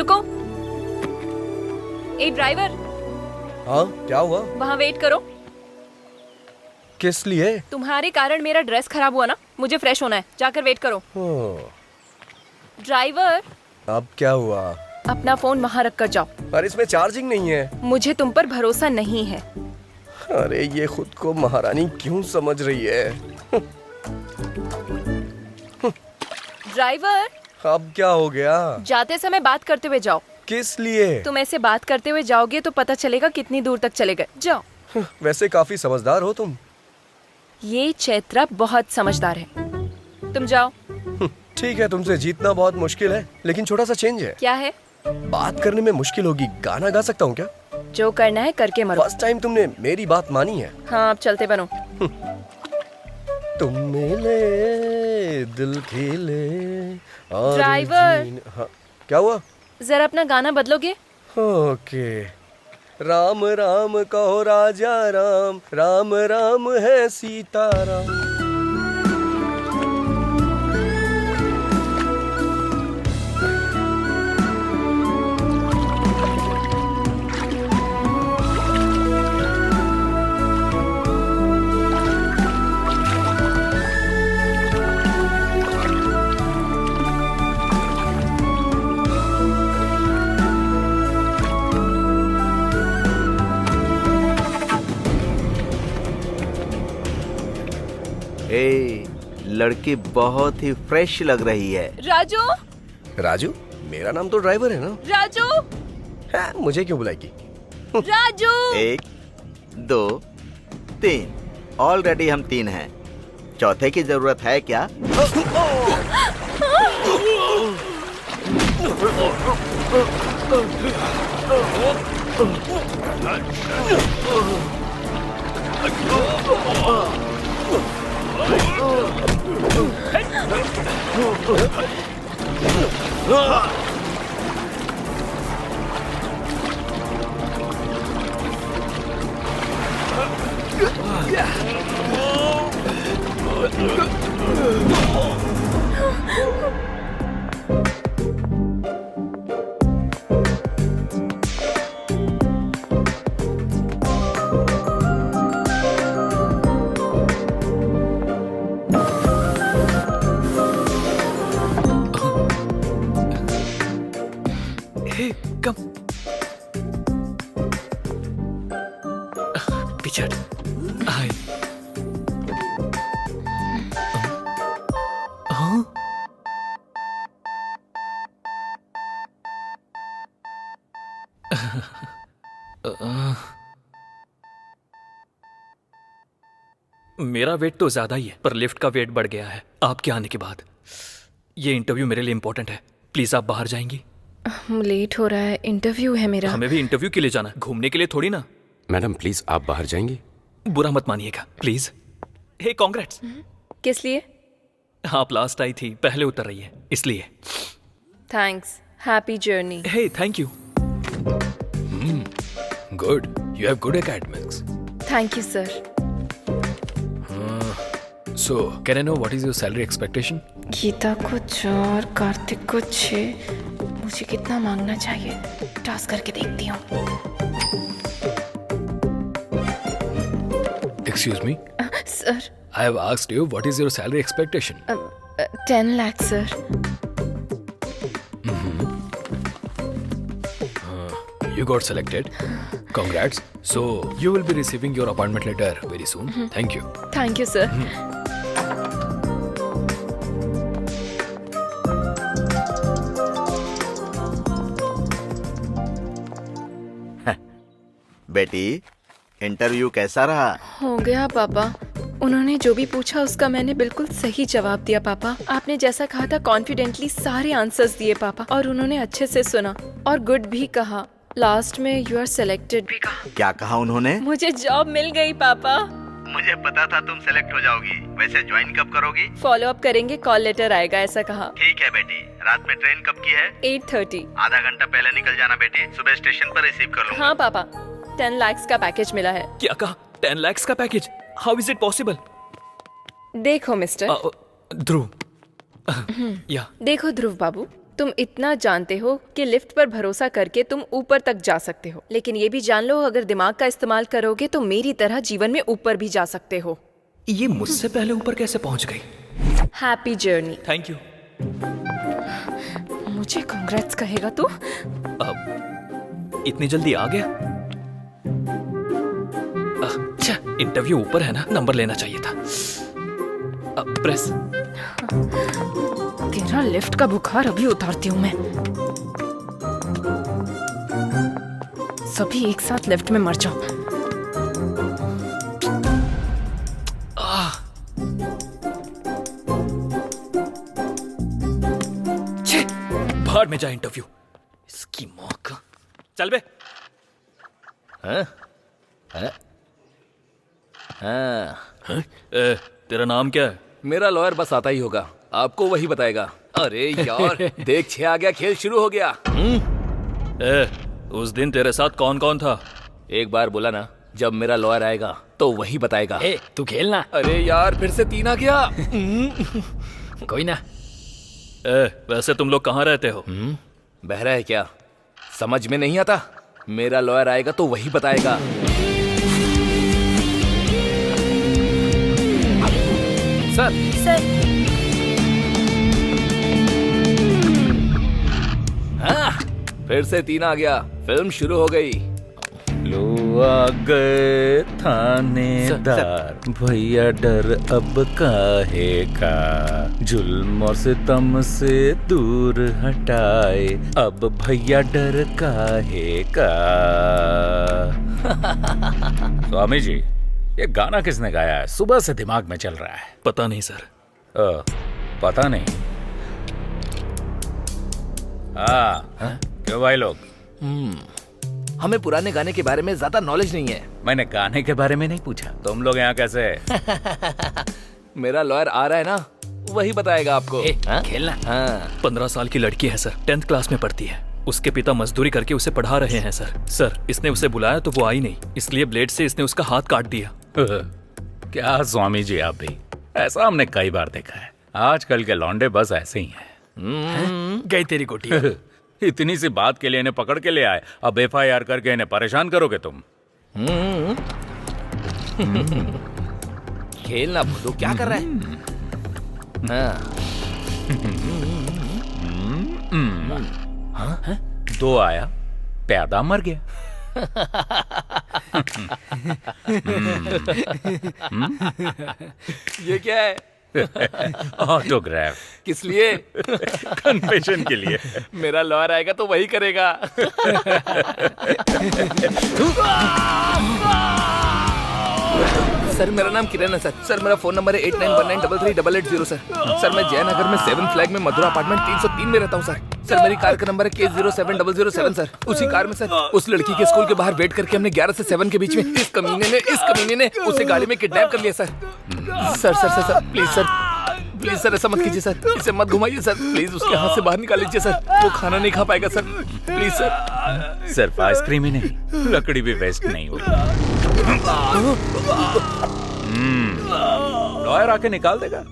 रुको। ए ड्राइवर, हाँ क्या हुआ? वहाँ वेट करो। किस लिए? तुम्हारे कारण मेरा ड्रेस खराब हुआ ना, मुझे फ्रेश होना है, जाकर वेट करो। ड्राइवर, अब क्या हुआ? अपना फोन वहाँ रख कर जाओ। पर इसमें चार्जिंग नहीं है। मुझे तुम पर भरोसा नहीं है। अरे ये खुद को महारानी क्यों समझ रही है? ड्राइवर, अब क्या हो गया? जाते समय बात करते हुए जाओ। किस लिए? तुम ऐसे बात करते हुए जाओगे तो पता चलेगा कितनी दूर तक चले गए। जाओ। वैसे काफी समझदार हो तुम। ये चैत्रा बहुत समझदार है। तुम जाओ। ठीक है, तुमसे जीतना बहुत मुश्किल है, लेकिन छोटा सा चेंज है। क्या है? बात करने में मुश्किल होगी, गाना गा सकता हूँ क्या? जो करना है करके मरो। फर्स्ट टाइम तुमने मेरी बात मानी है। हाँ, अब चलते बनो। तुम मिले दिल खिले और ड्राइवर। हाँ, क्या हुआ? जरा अपना गाना बदलोगे? ओके। राम राम कहो राजा राम, राम राम है सीताराम। लड़की बहुत ही फ्रेश लग रही है। राजू। राजू? मेरा नाम तो ड्राइवर है ना। राजू। हाँ, मुझे क्यों बुलाएगी? राजू। 1 2 3 ऑलरेडी हम 3 हैं। चौथे की जरूरत है क्या? मेरा वेट तो ज्यादा ही है, पर लिफ्ट का वेट बढ़ गया है आपके आने के बाद। ये इंटरव्यू मेरे लिए इम्पोर्टेंट है, प्लीज आप बाहर जाएंगी? लेट हो रहा है, इंटरव्यू है मेरा। हमें भी इंटरव्यू के लिए जाना, घूमने के लिए थोड़ी ना। मैडम प्लीज आप बाहर जाएंगी? बुरा मत मानिएगा प्लीज। Hey congrats. किस लिए? आप लास्ट आई थी, पहले उतर रही है इसलिए। Thanks, happy journey. Hey thank you. Good, you have good academics. Thank you sir. So, can I know what is your salary expectation? Gita को 4, कार्तिक को 6। मुझे कितना मांगना चाहिए? टास्क करके देखती हूँ। Excuse me? Sir. I have asked you what is your salary expectation? 10 lakh sir. You got selected. Congrats. So, you will be receiving your appointment letter very soon. Thank you. Thank you sir. बेटी, interview कैसा रहा? हो गया पापा। उन्होंने जो भी पूछा उसका मैंने बिल्कुल सही जवाब दिया पापा। आपने जैसा कहा था कॉन्फिडेंटली सारे आंसर्स दिए पापा, और उन्होंने अच्छे से सुना और गुड भी कहा। लास्ट में यू आर सिलेक्टेड भी कहा। क्या कहा उन्होंने? मुझे जॉब मिल गई पापा। मुझे पता था तुम सेलेक्ट हो जाओगी। वैसे ज्वाइन कब करोगी? फॉलो अप करेंगे, कॉल लेटर आएगा, ऐसा कहा। ठीक है बेटी। रात में ट्रेन कब की है? 8:30। आधा घंटा पहले निकल जाना बेटी, सुबह स्टेशन पर रिसीव कर लूंगा। हाँ पापा, 10 लाख का पैकेज मिला है। क्या कहा? 10 lakhs का package? How is it possible? देखो मिस्टर। ध्रुव। या देखो ध्रुव बाबू, तुम इतना जानते हो कि लिफ्ट पर भरोसा करके तुम ऊपर तक जा सकते हो, लेकिन ये भी जान लो अगर दिमाग का इस्तेमाल करोगे तो मेरी तरह जीवन में ऊपर भी जा सकते हो। ये मुझसे पहले ऊपर कैसे पहुंच गई? Happy journey. Thank you. मुझे कांग्रेट्स कहेगा तू? अब इतनी जल्दी आ गया? अच्छा, इंटरव्यू ऊपर है ना, नंबर लेना चाहिए था। अब प्रेस। तेरा लिफ्ट का बुखार अभी उतारती हूँ मैं। सभी एक साथ लिफ्ट में मर जाओ। बाहर में जा इंटरव्यू, इसकी मौका। चल बे। तेरा नाम क्या है? मेरा लॉयर बस आता ही होगा, आपको वही बताएगा। अरे यार देख 6 आ गया, खेल शुरू हो गया। उस दिन तेरे साथ कौन कौन था? एक बार बोला ना, जब मेरा लॉयर आएगा तो वही बताएगा। तू खेलना। अरे यार फिर से 3 आ गया। कोई ना। वैसे तुम लोग कहाँ रहते हो? बहरा है क्या? समझ में नहीं आता? मेरा लॉयर आएगा तो वही बताएगा। सर हाँ, फिर से 3 आ गया, फिल्म शुरू हो गई। लो आ गए थानेदार, भैया डर अब काहे का, जुल्म और सितम से दूर हटाए, अब भैया डर काहे का। स्वामी जी, ये गाना किसने गाया है? सुबह से दिमाग में चल रहा है। पता नहीं सर। पता नहीं। हाँ, क्यों भाई लोग? हमें पुराने गाने के बारे में ज्यादा नॉलेज नहीं है। मैंने गाने के बारे में नहीं पूछा, तुम लोग यहाँ कैसे? मेरा लॉयर आ रहा है ना, वही बताएगा आपको। खेलना। हाँ। 15 साल की लड़की है सर, 10th क्लास में पढ़ती है। उसके पिता मजदूरी करके उसे पढ़ा रहे हैं सर। इसने उसे बुलाया तो वो आई नहीं, इसलिए ब्लेड से इसने उसका हाथ काट दिया। क्या स्वामी जी, आप भी ऐसा हमने कई बार देखा है। आजकल के लौंडे बस ऐसे ही हैं। गई तेरी गोटियां। इतनी सी बात के लिए इन्हें पकड़ के ले आए, अब FIR करके इन्हें परेशान करोगे तुम? खेलना भूलो, क्या कर रहा है? हाँ। 2 आया, प्यादा मर गया। ये क्या है? ऑटोग्राफ। किस लिए? कन्फेशन के लिए। मेरा लॉयर आएगा तो वही करेगा। सर मेरा नाम किरण है सर मेरा फोन नंबर है 8919338880 सर मैं जयनगर में 7 फ्लैग में मधुरा अपार्टमेंट 303 में रहता हूँ सर मेरी कार का नंबर है K07007 सर। उसी कार में सर उस लड़की के स्कूल के बाहर वेट करके हमने 11 से 7 के बीच में इस कमीने ने उसे गाड़ी में किडनैप कर लिया सर प्लीज सर ऐसा मत कीजिए सर, इसे मत घुमाइए सर, प्लीज उसके हाथ से बाहर निकाल लीजिए सर, वो खाना नहीं खा पाएगा सर, प्लीज सर। सिर्फ आइसक्रीम ही नहीं, लकड़ी भी वेस्ट नहीं हुई। लॉयर आके निकाल देगा।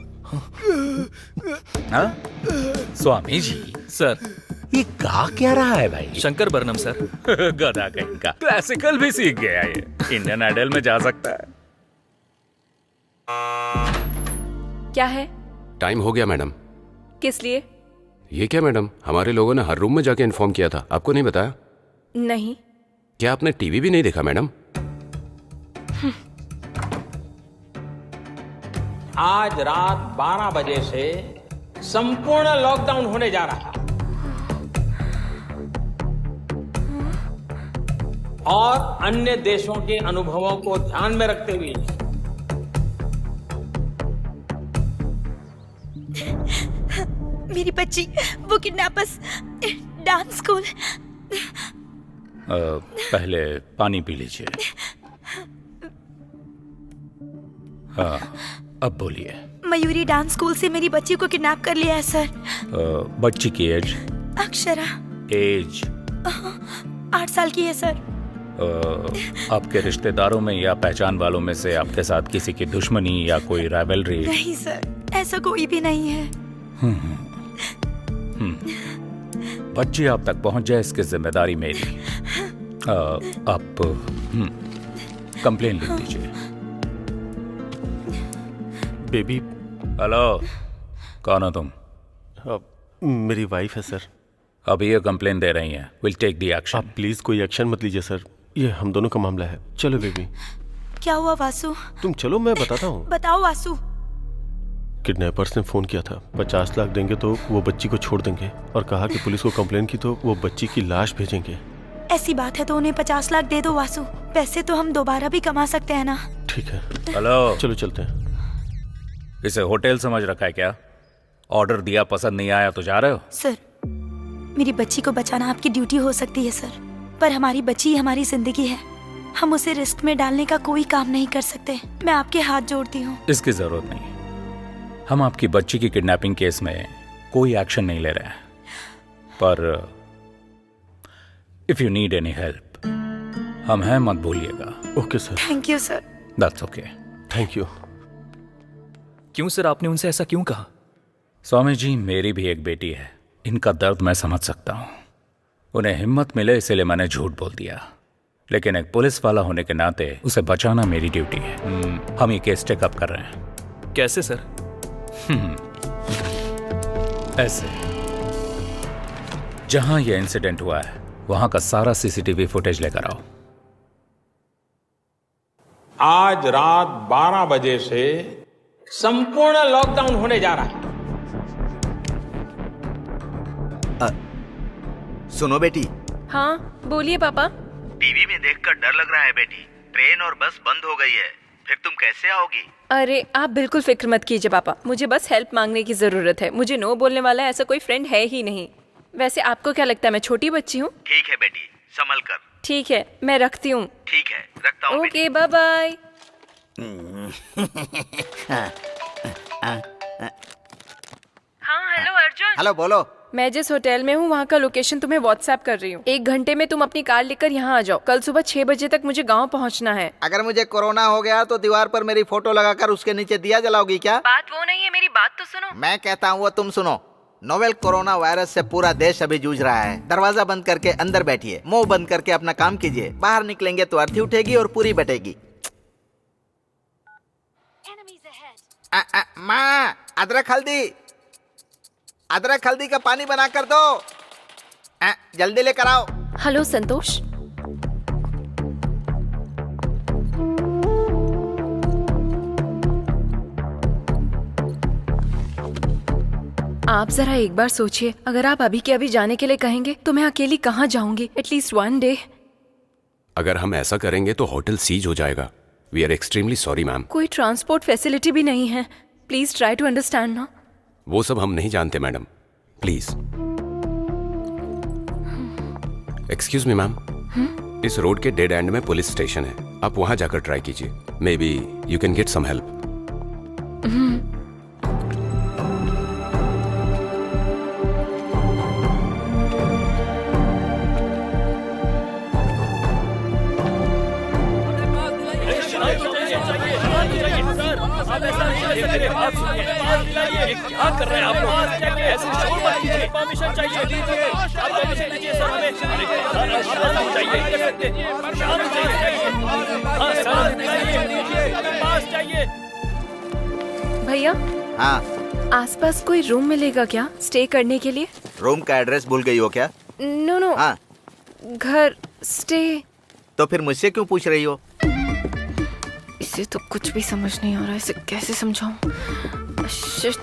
हाँ? स्वामी जी सर, ये गा क्या रहा है भाई? शंकर बरनम सर। गधा कहीं का, क्लासिकल भी सीख गया ये, इंडियन आइडल में जा सकता है। क्या है? टाइम हो गया मैडम। किस लिए? ये क्या मैडम, हमारे लोगों ने हर रूम में जाके इन्फॉर्म किया था, आपको नहीं बताया? नहीं। क्या आपने टीवी भी नहीं देखा मैडम? आज रात 12 बजे से संपूर्ण लॉकडाउन होने जा रहा है और अन्य देशों के अनुभवों को ध्यान में रखते हुए मेरी बच्ची, वो किडनैपर्स डांस स्कूल। पहले पानी पी लीजिए। हाँ, अब बोलिए। मयूरी डांस स्कूल से मेरी बच्ची को किडनैप कर लिया है सर। बच्ची की एज? अक्षरा। एज? 8 साल की है सर। आपके रिश्तेदारों में या पहचान वालों में से आपके साथ किसी की दुश्मनी या कोई राइवलरी? नहीं सर, ऐसा कोई भी नहीं है। बच्ची आप तक पहुंच जाए इसकी जिम्मेदारी मेरी। आप कंप्लेन लिख दीजिए। बेबी। हेलो, कौन हो तुम? मेरी वाइफ है सर। अभी ये कंप्लेन दे रही हैं। Will take the action. आप प्लीज कोई एक्शन मत लीजिए सर, ये हम दोनों का मामला है। चलो बेबी। क्या हुआ वासु? तुम चलो, मैं बताता हूँ। बताओ वासु। किडनैपर्स ने फोन किया था, 50 लाख देंगे तो वो बच्ची को छोड़ देंगे, और कहा कि पुलिस को कंप्लेन की तो वो बच्ची की लाश भेजेंगे। ऐसी बात है तो उन्हें 50 लाख दे दो वासु, पैसे तो हम दोबारा भी कमा सकते हैं ना। ठीक है। हेलो, चलो चलते हैं। इसे होटल समझ रखा है क्या? ऑर्डर दिया, पसंद नहीं आया तो जा रहे हो? सर, मेरी बच्ची को बचाना आपकी ड्यूटी हो सकती है सर, पर हमारी बच्ची हमारी जिंदगी है, हम उसे रिस्क में डालने का कोई काम नहीं कर सकते। मैं आपके हाथ जोड़ती हूँ। इसकी जरूरत नहीं। हम आपकी बच्ची की किडनैपिंग केस में कोई एक्शन नहीं ले रहे हैं, पर if you need any help हम हैं, मत भूलिएगा। Okay sir. Thank you sir. That's okay. Thank you. क्यों सर, आपने उनसे ऐसा क्यों कहा? स्वामी जी, मेरी भी एक बेटी है, इनका दर्द मैं समझ सकता हूँ। उन्हें हिम्मत मिले इसलिए मैंने झूठ बोल दिया, लेकिन एक पुलिस वाला होने के नाते उसे बचाना मेरी ड्यूटी है। हम ये केस टेकअप कर रहे हैं। कैसे सर? ऐसे, जहां यह इंसिडेंट हुआ है वहां का सारा सीसीटीवी फुटेज लेकर आओ। आज रात 12 बजे से संपूर्ण लॉकडाउन होने जा रहा है। सुनो बेटी। हाँ बोलिए पापा। टीवी में देखकर डर लग रहा है बेटी, ट्रेन और बस बंद हो गई है, फिर तुम कैसे आओगी? अरे आप बिल्कुल फिक्र मत कीजिए पापा, मुझे बस हेल्प मांगने की जरूरत है। मुझे नो बोलने वाला ऐसा कोई फ्रेंड है ही नहीं। वैसे आपको क्या लगता है मैं छोटी बच्ची हूँ? ठीक है बेटी, संभल कर। ठीक है, मैं रखती हूँ। ठीक है, रखता हूँ। Okay, bye bye. हाँ हेलो अर्जुन। हेलो, बोलो। मैं जिस होटल में हूँ वहाँ का लोकेशन तुम्हें व्हाट्सएप कर रही हूँ। 1 घंटे में तुम अपनी कार लेकर यहाँ आ जाओ। कल सुबह 6 बजे तक मुझे गाँव पहुँचना है। अगर मुझे कोरोना हो गया तो दीवार पर मेरी फोटो लगाकर उसके नीचे दिया जलाओगी क्या? बात वो नहीं है, मेरी बात तो सुनो। मैं कहता हूँ वो तुम सुनो। नोवेल कोरोना वायरस से पूरा देश अभी जूझ रहा है। दरवाजा बंद करके अंदर बैठिए, मुंह बंद करके अपना काम कीजिए। बाहर निकलेंगे तो अर्थी उठेगी और पूरी बटेगी। माँ, अदरक हल्दी का पानी बना कर दो। जल्दी लेकर आओ। हेलो संतोष। आप जरा एक बार सोचिए, अगर आप अभी के अभी जाने के लिए कहेंगे तो मैं अकेली कहाँ जाऊंगी? At least 1 day. अगर हम ऐसा करेंगे तो होटल सीज हो जाएगा। We are extremely sorry ma'am. कोई ट्रांसपोर्ट फैसिलिटी भी नहीं है। प्लीज ट्राई टू अंडरस्टैंड ना। वो सब हम नहीं जानते madam, please. Excuse me ma'am, इस रोड के डेड एंड में पुलिस स्टेशन है, आप वहां जाकर ट्राई कीजिए। Maybe you can get some help. क्या कर रहे हैं आप लोग? ऐसे शोर मत कीजिए। परमिशन चाहिए, आप परमिशन दीजिए सर हमें। शांत चाहिए। भैया, हाँ, आसपास कोई रूम मिलेगा क्या स्टे करने के लिए? रूम का एड्रेस भूल गई हो क्या? नो, हाँ, घर स्टे। तो फिर मुझसे क्यों पूछ रही हो? इसे तो कुछ भी समझ नहीं आ रहा है, इसे कैसे समझाऊं? शिट,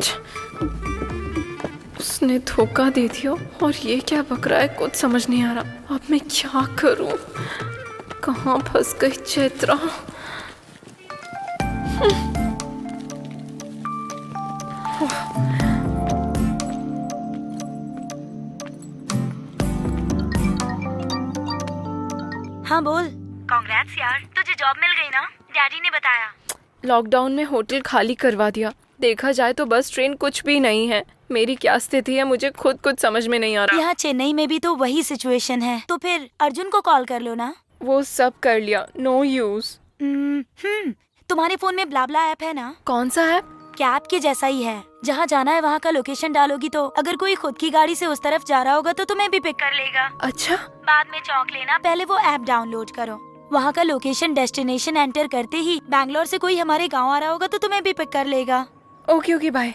उसने धोखा दे दिया और ये क्या बक रहा है, कुछ समझ नहीं आ रहा। अब मैं क्या करूं? कहाँ फंस गई चैत्रा? हाँ बोल। कांग्रेट्स यार, तुझे जॉब मिल गई ना? डैडी ने बताया। लॉकडाउन में होटल खाली करवा दिया। देखा जाए तो बस ट्रेन कुछ भी नहीं है। मेरी क्या स्थिति है मुझे खुद कुछ समझ में नहीं आ रहा। यहाँ चेन्नई में भी तो वही सिचुएशन है, तो फिर अर्जुन को कॉल कर लो ना। वो सब कर लिया, नो यूज। तुम्हारे फोन में ब्लाब्ला ऐप है ना? कौन सा ऐप? कैब के जैसा ही है। जहाँ जाना है वहाँ का लोकेशन डालोगी तो अगर कोई खुद की गाड़ी से उस तरफ जा रहा होगा तो तुम्हें भी पिक कर लेगा। अच्छा, बाद में चौंक लेना, पहले वो ऐप डाउनलोड करो। वहाँ का लोकेशन डेस्टिनेशन एंटर करते ही बैंगलोर से कोई हमारे गाँव आ रहा होगा तो तुम्हें भी पिक कर लेगा। Okay okay bye.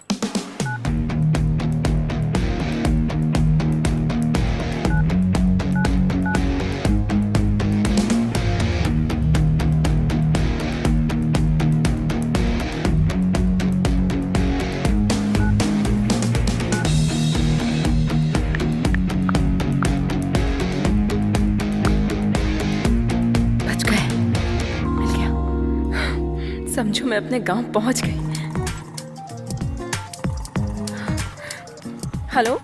बच गए, मिल गया। समझो मैं अपने गांव पहुंच गई। हेलो,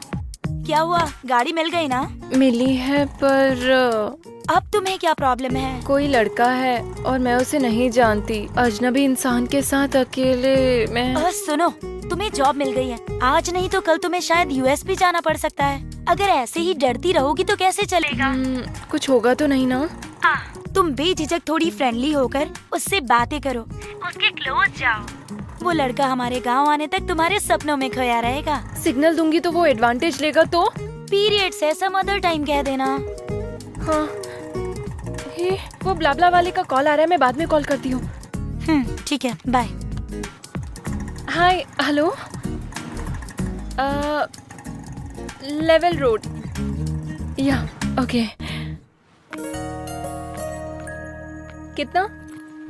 क्या हुआ, गाड़ी मिल गई ना? मिली है पर अब तुम्हें क्या प्रॉब्लम है? कोई लड़का है और मैं उसे नहीं जानती। अजनबी इंसान के साथ अकेले मैं। सुनो, तुम्हें जॉब मिल गई है। आज नहीं तो कल तुम्हें शायद यूएस भी जाना पड़ सकता है। अगर ऐसे ही डरती रहोगी तो कैसे चलेगा? कुछ होगा तो नहीं ना? तुम बेझिझक थोड़ी फ्रेंडली होकर उससे बातें करो, उसके क्लोज जाओ। वो लड़का हमारे गांव आने तक तुम्हारे सपनों में खोया रहेगा। सिग्नल दूंगी तो वो एडवांटेज लेगा तो? पीरियड से सम अदर टाइम कह देना। हाँ, हे, वो ब्लाब्ला वाले का कॉल आ रहा है, मैं बाद में कॉल करती हूँ। ठीक है, बाय। हाय, हेलो, लेवल रोड, या ओके। कितना?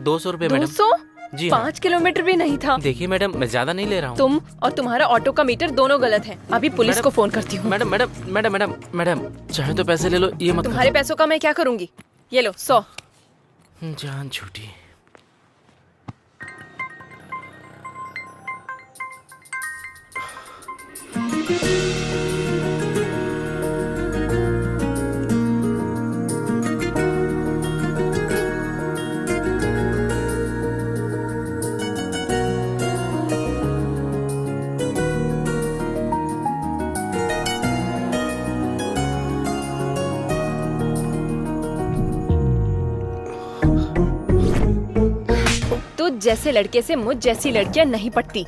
200 रुपए मैडम। 200? जी हाँ। 5 किलोमीटर भी नहीं था। देखिए मैडम, मैं ज्यादा नहीं ले रहा हूँ। तुम और तुम्हारा ऑटो का मीटर दोनों गलत है। अभी पुलिस को फोन करती हूँ। Madam madam madam madam madam, चाहे तो पैसे ले लो, ये मत तुम्हारे पैसों का मैं क्या करूँगी? ये लो 100। जान छूटी। तो जैसे लड़के से मुझ जैसी लड़कियां नहीं पटती।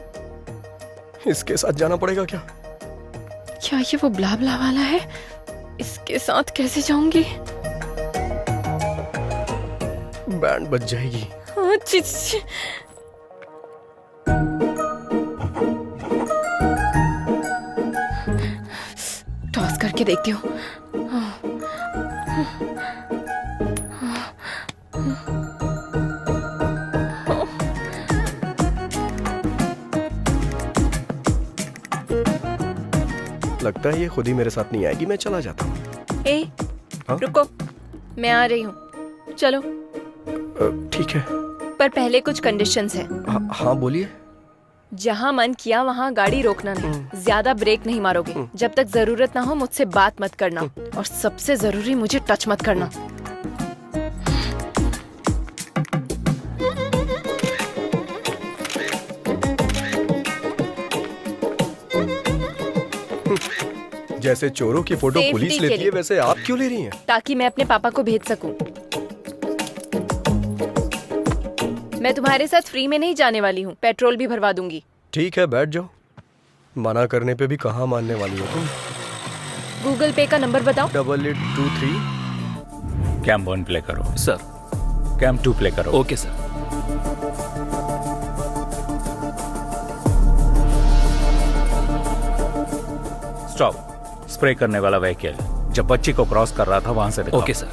इसके साथ जाना पड़ेगा क्या? क्या ये वो ब्लाब्ला वाला है? इसके साथ कैसे जाऊंगी? बैंड बज जाएगी। हाँ, छी, छी। टॉस करके देखती हूँ। लगता है ये खुद ही मेरे साथ नहीं आएगी, मैं चला जाता हूँ। ए, हाँ? रुको, मैं आ रही हूँ, चलो। ठीक है, पर पहले कुछ कंडीशंस है। हाँ बोलिए। जहाँ मन किया वहाँ गाड़ी रोकना नहीं, ज्यादा ब्रेक नहीं मारोगे। जब तक जरूरत ना हो मुझसे बात मत करना, और सबसे जरूरी मुझे टच मत करना। जैसे चोरों की फोटो Safety पुलिस के लेती लिए। है, वैसे आप क्यों ले रही हैं? ताकि मैं अपने पापा को भेज सकूं। मैं तुम्हारे साथ फ्री में नहीं जाने वाली हूँ, पेट्रोल भी भरवा दूंगी। ठीक है, बैठ जाओ। मना करने पे भी कहाँ मानने वाली हो तुम? गूगल पे का नंबर बताओ। 8823। कैम 1 प्ले करो। सर। कैम 2 प्ले करो। Okay sir. स्टॉप। स्प्रे करने वाला व्हीकल जब बच्ची को क्रॉस कर रहा था वहां से दिखाओ। Okay sir.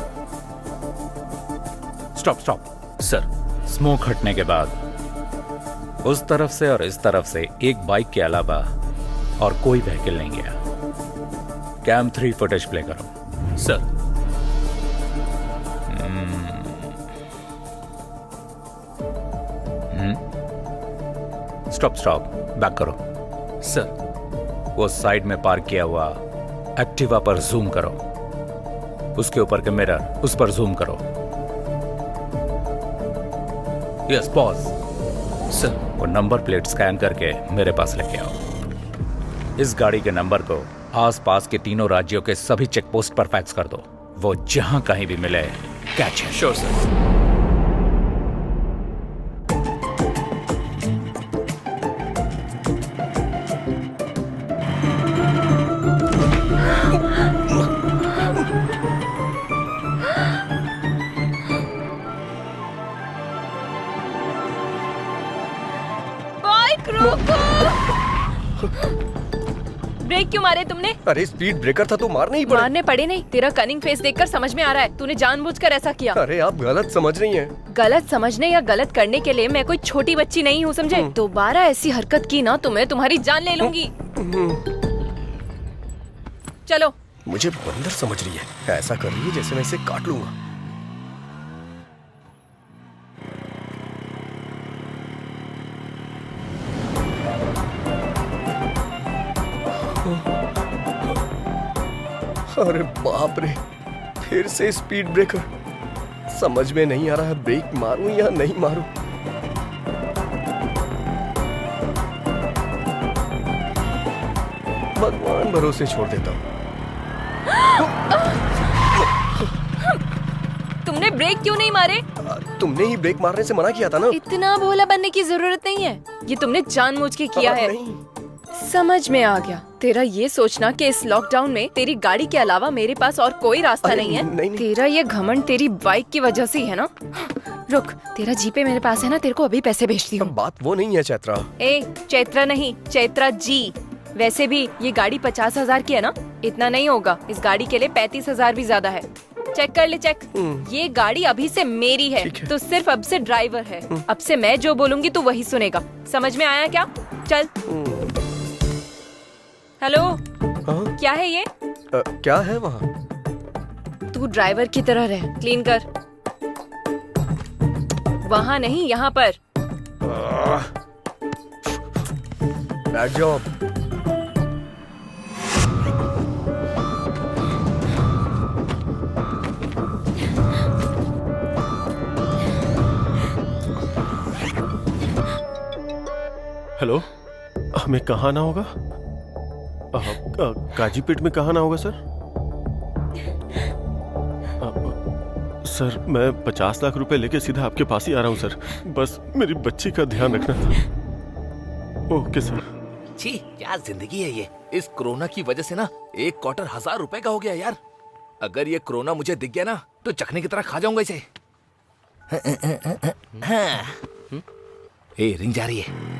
Stop stop. Sir. Smoke हटने के बाद उस तरफ से और इस तरफ से एक बाइक के अलावा और कोई व्हीकल नहीं गया। कैम 3 फुटेज प्ले करो। सर। स्टॉप स्टॉप, बैक करो। सर। वो साइड में पार्क किया हुआ एक्टिवा पर जूम करो। उसके ऊपर के मिरर, उस पर जूम करो। Yes, pause. सर। वो नंबर प्लेट स्कैन करके मेरे पास लेके आओ। इस गाड़ी के नंबर को आसपास के तीनों राज्यों के सभी चेक पोस्ट पर फैक्स कर दो। वो जहां कहीं भी मिले कैच है। Sure sir. ब्रेक क्यों मारे तुमने? अरे स्पीड ब्रेकर था तो मारने ही पड़े। मारने पड़े नहीं, तेरा कनिंग फेस देखकर समझ में आ रहा है तूने जानबूझकर ऐसा किया। अरे आप गलत समझ रही हैं। गलत समझने या गलत करने के लिए मैं कोई छोटी बच्ची नहीं हूँ, समझे? दोबारा ऐसी हरकत की ना तो मैं तुम्हारी जान ले लूंगी। चलो। मुझे बंदर समझ रही है, ऐसा कर रही है जैसे मैं इसे काट लूंगा। अरे बाप रे, फिर से स्पीड ब्रेकर। समझ में नहीं आ रहा है ब्रेक मारूं या नहीं मारूं। भगवान भरोसे छोड़ देता हूं। तुमने ब्रेक क्यों नहीं मारे? तुमने ही ब्रेक मारने से मना किया था ना। इतना भोला बनने की जरूरत नहीं है, ये तुमने जानबूझ के किया है। नहीं। समझ में आ गया तेरा ये सोचना कि इस लॉकडाउन में तेरी गाड़ी के अलावा मेरे पास और कोई रास्ता नहीं है। नहीं। तेरा ये घमंड तेरी बाइक की वजह से ही है ना। रुक, तेरा जीपे मेरे पास है ना, तेरे को अभी पैसे भेजती हूँ। बात वो नहीं है चैत्रा। ए चैत्रा नहीं, चैत्रा जी। वैसे भी ये गाड़ी 50,000 की है ना, इतना नहीं होगा। इस गाड़ी के लिए 35,000 भी ज्यादा है। चेक कर ले, चेक। ये गाड़ी अभी से मेरी है, तो सिर्फ अब से ड्राइवर है। अब से मैं जो बोलूंगी तू वही सुनेगा। समझ में आया क्या? चल। हेलो, क्या है ये? क्या है वहाँ? तू ड्राइवर की तरह रह, क्लीन कर। वहाँ नहीं, यहाँ पर। Bad job. हेलो, हमें कहाँ आना होगा? काजीपेट में कहाँ आना होगा सर? सर मैं 50 लाख रुपए लेके सीधा आपके पास ही आ रहा हूँ सर। बस मेरी बच्ची का ध्यान रखना था। Okay sir. छी, क्या जिंदगी है ये। इस कोरोना की वजह से ना एक क्वार्टर 1000 रुपए का हो गया यार। अगर ये कोरोना मुझे दिख गया ना तो चखने की तरह खा जाऊंगा इसे। ए, रिंग जा रही है।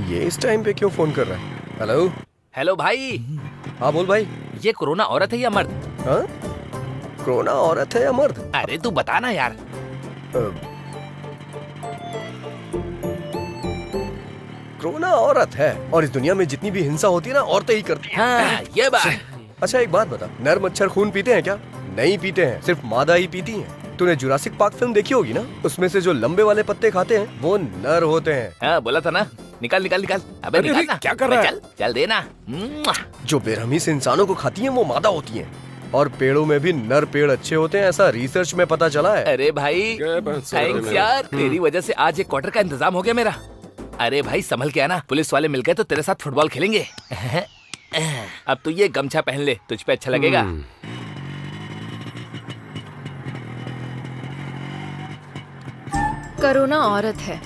ये इस टाइम पे क्यों फोन कर रहा है? हेलो। हेलो भाई। हाँ बोल भाई। ये कोरोना औरत है या मर्द? हाँ? कोरोना औरत है या मर्द? अरे तू बता ना यार। कोरोना औरत है, और इस दुनिया में जितनी भी हिंसा होती है ना औरतें ही करती हैं। हाँ, ये बात। अच्छा एक बात बता, नर मच्छर खून पीते हैं क्या? नहीं पीते हैं, सिर्फ मादा ही पीती हैं। तूने जुरासिक पार्क फिल्म देखी होगी ना, उसमें से जो लंबे वाले पत्ते खाते हैं वो नर होते हैं। हाँ बोला था ना। निकाल निकाल निकाल। अबे निकाल ना। क्या कर रहा है? चल चल देना। जो बेरहमी से इंसानों को खाती हैं वो मादा होती हैं, और पेड़ों में भी नर पेड़ अच्छे होते हैं, ऐसा रिसर्च में पता चला है। अरे भाई थैंक्स यार, तेरी वजह से आज एक क्वार्टर का इंतजाम हो गया मेरा। अरे भाई संभल के आना, पुलिस वाले मिल गए तो तेरे साथ फुटबॉल खेलेंगे। अब तू ये गमछा पहन ले, तुझ पे अच्छा लगेगा। कोरोना औरत है,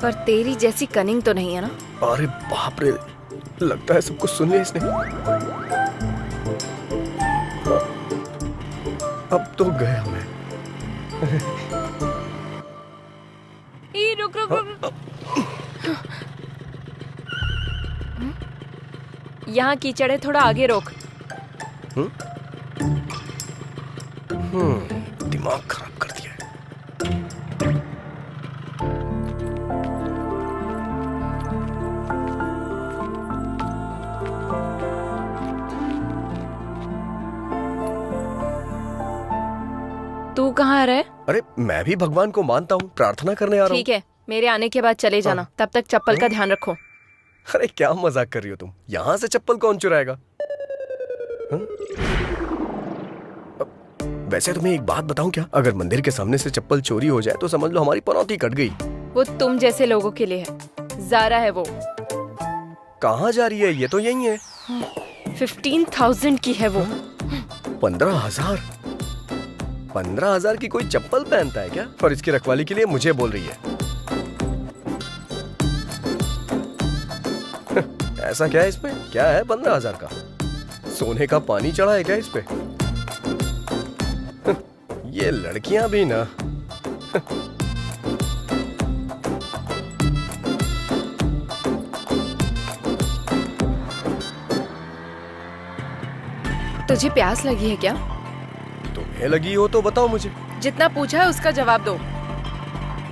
पर तेरी जैसी कनिंग तो नहीं है ना। अरे बाप रे, लगता है सब कुछ सुन लिया इसने। अब तो गया मैं। रुक रुक रुक। यहाँ कीचड़ है, थोड़ा आगे रोक। दिमाग खराब कर दिया है। तू कहाँ रहे? अरे मैं भी भगवान को मानता हूँ, प्रार्थना करने आ रहा हूँ। ठीक है, मेरे आने के बाद चले जाना। तब तक चप्पल का ध्यान रखो। अरे क्या मजाक कर रही हो तुम? यहाँ से चप्पल कौन चुराएगा? वैसे तुम्हें एक बात बताऊं क्या? अगर मंदिर के सामने से चप्पल चोरी हो जाए तो समझ लो हमारी पनौती कट गई। वो तुम जैसे लोगों के लिए है। ज़ारा है वो। कहाँ जा रही है? ये तो यही है। 15,000 की है वो। 15,000? 15,000 की कोई चप्पल पहनता है क्या? और इसकी रखवाली के लिए मुझे बोल रही है। ऐसा क्या है इसमें? क्या है 15,000 का? सोने का पानी चढ़ा है क्या इस पे? ये लड़कियां भी ना। तुझे प्यास लगी है क्या? तुम्हें लगी हो तो बताओ मुझे। जितना पूछा है उसका जवाब दो।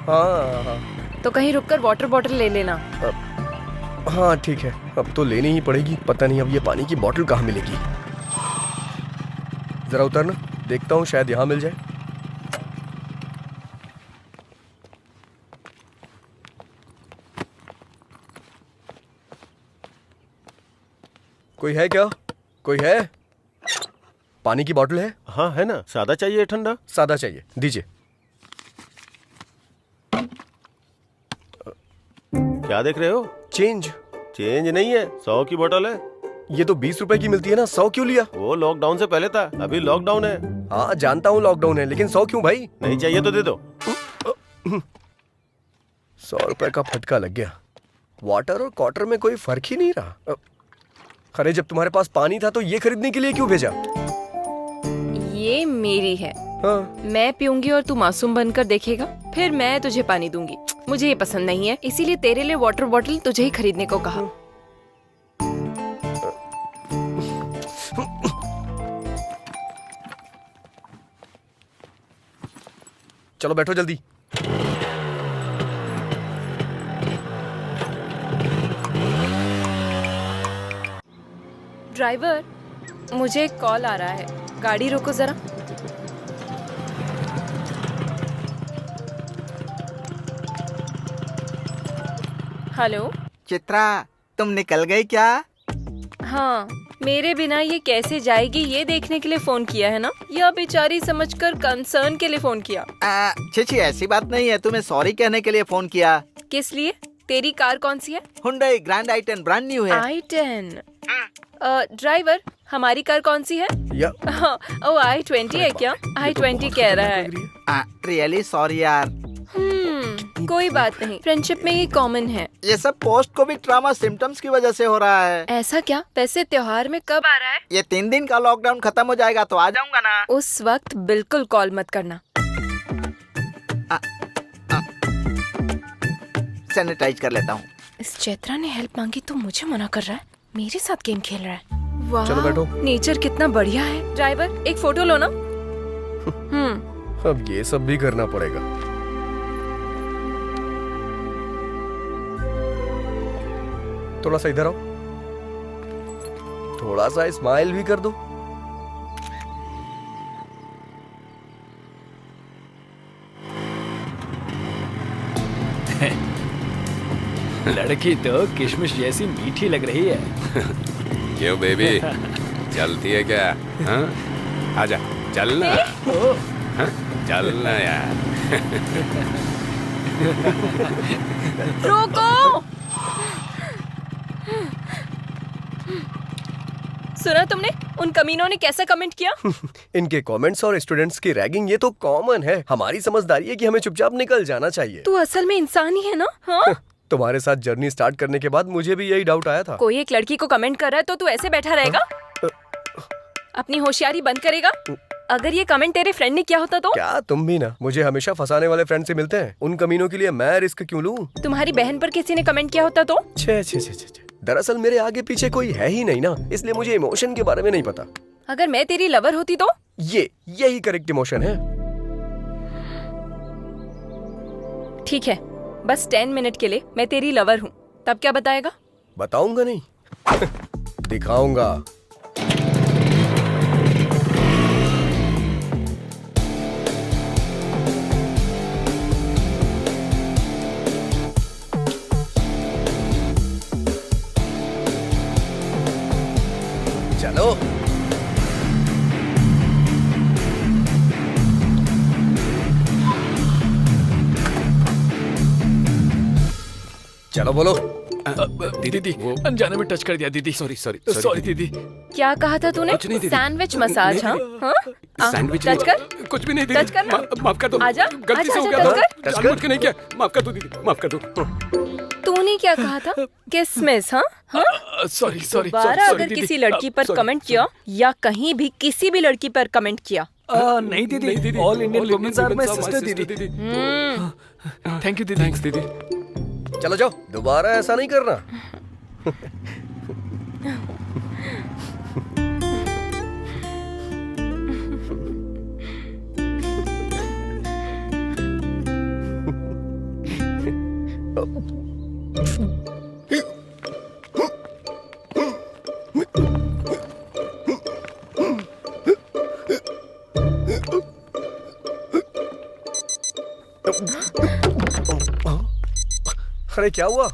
हाँ तो कहीं रुककर वाटर बॉटल ले लेना। हाँ ठीक है, अब तो लेनी ही पड़ेगी। पता नहीं अब ये पानी की बोतल कहाँ मिलेगी। जरा उतरना, देखता हूँ शायद यहाँ मिल जाए। कोई है क्या? कोई है? पानी की बोतल है? हाँ है ना। सादा चाहिए ठंडा? सादा चाहिए, दीजिए। क्या देख रहे हो? चेंज। चेंज नहीं है, 100 की बोतल है। ये तो 20 रुपए की मिलती है ना, 100 क्यों लिया? वो लॉकडाउन से पहले था, अभी लॉकडाउन है। हाँ जानता हूँ लॉकडाउन है, लेकिन 100 क्यों भाई? नहीं चाहिए तो दे दो। 100 रुपए का फटका लग गया। वाटर और क्वार्टर में कोई फर्क ही नहीं रहा। अरे जब तुम्हारे पास पानी था तो ये खरीदने के लिए क्यों भेजा? ये मेरी है। हाँ। मैं पीऊंगी और तू मासूम बनकर देखेगा, फिर मैं तुझे पानी दूंगी। मुझे ये पसंद नहीं है, इसीलिए तेरे लिए वाटर बॉटल तुझे ही खरीदने को कहा। चलो बैठो जल्दी। ड्राइवर, मुझे एक कॉल आ रहा है, गाड़ी रोको जरा। हेलो चित्रा, तुम निकल गई क्या? हाँ, मेरे बिना ये कैसे जाएगी ये देखने के लिए फोन किया है ना, या बेचारी समझकर कंसर्न के लिए फोन किया? छी ऐसी बात नहीं है, तुम्हें सॉरी कहने के लिए फोन किया। किस लिए? तेरी कार कौन सी है? Hyundai grand i10 brand new है। i10। ड्राइवर, हमारी कार कौन सी है? हाँ, ओ i20 है क्या? i20 कह रहा है। रियली सॉरी यार। कोई बात नहीं, फ्रेंडशिप में ये कॉमन है। ये सब पोस्ट कोविड ट्रॉमा सिम्टम्स की वजह से हो रहा है। ऐसा क्या? वैसे त्योहार में कब आ रहा है? ये 3 दिन का लॉकडाउन खत्म हो जाएगा तो आ जाऊंगा ना। उस वक्त बिल्कुल कॉल मत करना। सैनिटाइज कर लेता हूँ। इस चैत्रा ने हेल्प मांगी तो मुझे मना कर रहा है, मेरे साथ गेम खेल रहा है। वाह, चलो बैठो। नेचर कितना बढ़िया है। ड्राइवर, एक फोटो लो ना। अब ये सब भी करना पड़ेगा। थोड़ा सा इधर आओ, थोड़ा सा स्माइल भी कर दो। लड़की तो किशमिश जैसी मीठी लग रही है। क्यों बेबी, चलती है क्या? हाँ? आजा, चलना। हाँ? चलना यार। रोको! सुना तुमने? उन कमीनों ने कैसा कमेंट किया? इनके कमेंट्स और स्टूडेंट्स की रैगिंग ये तो कॉमन है। हमारी समझदारी है कि हमें चुपचाप निकल जाना चाहिए। तू असल में इंसान ही है ना? हाँ? तुम्हारे साथ जर्नी स्टार्ट करने के बाद मुझे भी यही डाउट आया था। कोई एक लड़की को कमेंट कर रहा है तो तू ऐसे बैठा रहेगा? अपनी होशियारी बंद करेगा? अगर ये कमेंट तेरे फ्रेंड ने किया होता तो? क्या तुम भी ना मुझे हमेशा फंसाने वाले फ्रेंड से मिलते हैं। उन कमीनों के लिए मैं रिस्क क्यों लूं? तुम्हारी बहन पर किसी ने कमेंट किया होता तो? छे छे छे छे। दरअसल मेरे आगे पीछे कोई है ही नहीं ना, इसलिए मुझे इमोशन के बारे में नहीं पता। अगर मैं तेरी लवर होती तो? यही करेक्ट इमोशन है। ठीक है, बस 10 मिनट के लिए मैं तेरी लवर हूँ, तब क्या बताएगा? बताऊंगा नहीं दिखाऊंगा। चलो चलो बोलो। दीदी अनजाने में टच कर दिया दीदी। सॉरी दीदी। क्या कहा था तूने? कुछ नहीं दीदी। Sandwich massage? हाँ? सैंडविच टच कर। कुछ भी नहीं टच दीदी। करना। माफ कर दो। आजा, गलती से हो आजा, गया टच था। कर। जानबूझ के नहीं किया। माफ कर दो दीदी, माफ कर दो। तूने क्या कहा था? किसमिस? हाँ? सॉरी दोबारा अगर किसी लड़की पर कमेंट किया या कहीं भी किसी भी लड़की पर कमेंट किया, नहीं दीदी, all Indian womens are my sister दीदी। थैंक यू दीदी। थैंक्स दीदी। चलो जाओ, दोबारा ऐसा नहीं करना। अरे क्या हुआ?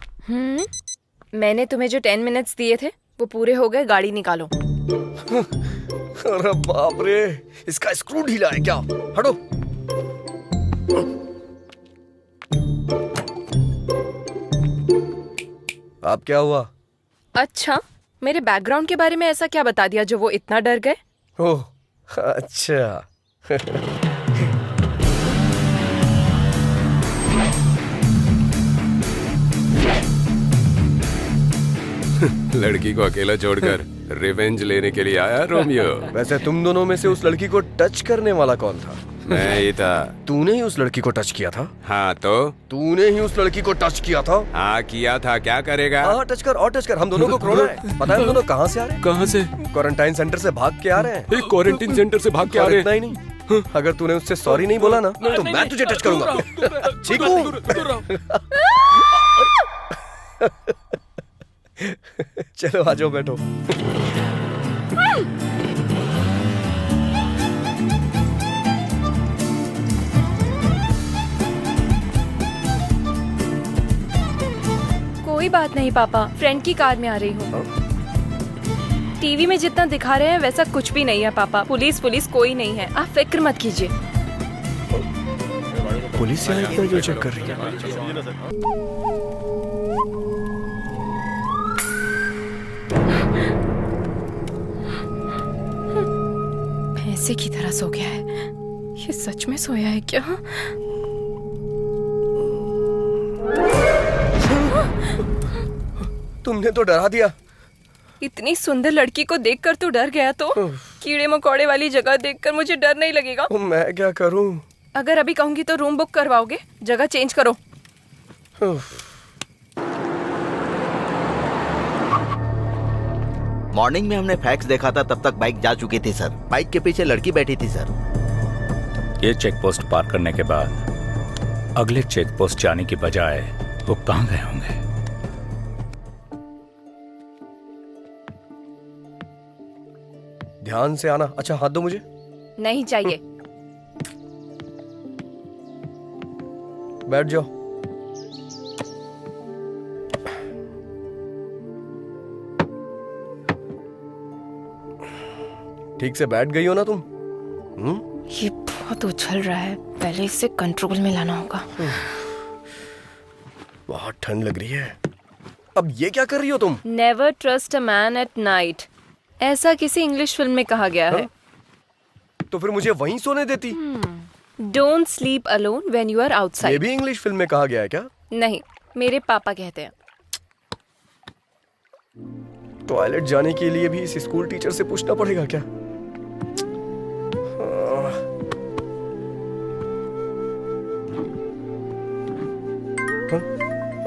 मैंने तुम्हें जो 10 मिनट्स दिए थे वो पूरे हो गए, गाड़ी निकालो। अरे बाप रे, इसका स्क्रू ढीला है क्या? हटो। अब क्या हुआ? अच्छा, मेरे बैकग्राउंड के बारे में ऐसा क्या बता दिया जो वो इतना डर गए? ओह अच्छा। लड़की को अकेला छोड़कर रिवेंज लेने के लिए आया रोमियो। वैसे तुम दोनों में से उस लड़की को टच करने वाला कौन था? मैं ही था। तूने ही उस लड़की को टच किया था? हाँ तो? तूने ही उस लड़की को टच किया था? हाँ किया था, क्या करेगा? हाँ टच कर और टच कर, हम दोनों को कोरोना है। पता है हम दोनों कहाँ से आ रहे हैं? कहाँ से? क्वारंटाइन सेंटर से भाग के आ रहे हैं। क्वारंटाइन सेंटर से भाग के आ रहे हैं? इतना ही नहीं, अगर तूने उससे सॉरी नहीं बोला ना तो मैं तुझे टच करूंगा। चीकू। चलो आ जाओ, बैठो। कोई बात नहीं पापा, फ्रेंड की कार में आ रही हूँ। टीवी में जितना दिखा रहे हैं वैसा कुछ भी नहीं है पापा। पुलिस कोई नहीं है, आप फिक्र मत कीजिए। पुलिस यहाँ इतना क्यों चेक कर रही है? भैंसे की तरह सो गया है। ये सच में सोया है क्या? तुमने तो डरा दिया। इतनी सुंदर लड़की को देखकर तू डर गया तो कीड़े मकोड़े वाली जगह देखकर मुझे डर नहीं लगेगा? मैं क्या करूं? अगर अभी कहूंगी तो रूम बुक करवाओगे? जगह चेंज करो। मॉर्निंग में हमने फैक्स देखा था, तब तक बाइक जा चुकी थी सर। बाइक के पीछे लड़की बैठी थी सर। ये चेक पोस्ट पार करने के बाद अगले चेक पोस्ट जाने की बजाय वो कहाँ गए होंगे? ध्यान से आना। अच्छा हाथ दो मुझे। नहीं चाहिए। बैठ जाओ। ठीक से बैठ गई हो ना तुम? ये बहुत उछल रहा है, पहले इसे कंट्रोल में लाना होगा। बहुत ठंड लग रही है। अब ये क्या कर रही हो तुम? Never trust a man at night, ऐसा किसी इंग्लिश फिल्म में कहा गया है। तो फिर मुझे वहीं सोने देती। Don't sleep alone when you are outside. ये भी इंग्लिश फिल्म में कहा गया है क्या? नहीं, मेरे पापा कहते हैं। टॉयलेट जाने के लिए भी इस स्कूल टीचर से पूछना पड़ेगा क्या?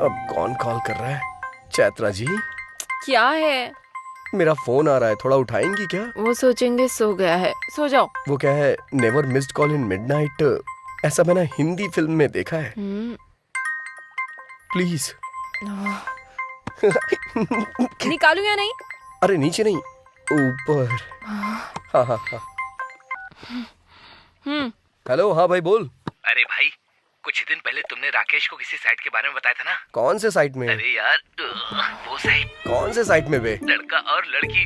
अब कौन कॉल कर रहा है? चैत्रा जी? क्या है? मेरा फोन आ रहा है, थोड़ा उठाएंगी क्या? वो सोचेंगे सो गया है, सो जाओ। वो क्या है, never missed call in midnight, ऐसा मैंने हिंदी फिल्म में देखा है। प्लीज। निकालू या नहीं? अरे नीचे नहीं, ऊपर। हाँ हाँ हाँ। हेलो, हाँ भाई बोल। अरे भाई, कुछ दिन पहले तुमने राकेश को किसी साइट के बारे में बताया था ना? कौन से साइट में? अरे यार, वो साइट। कौन से साइट में बे? लड़का और लड़की।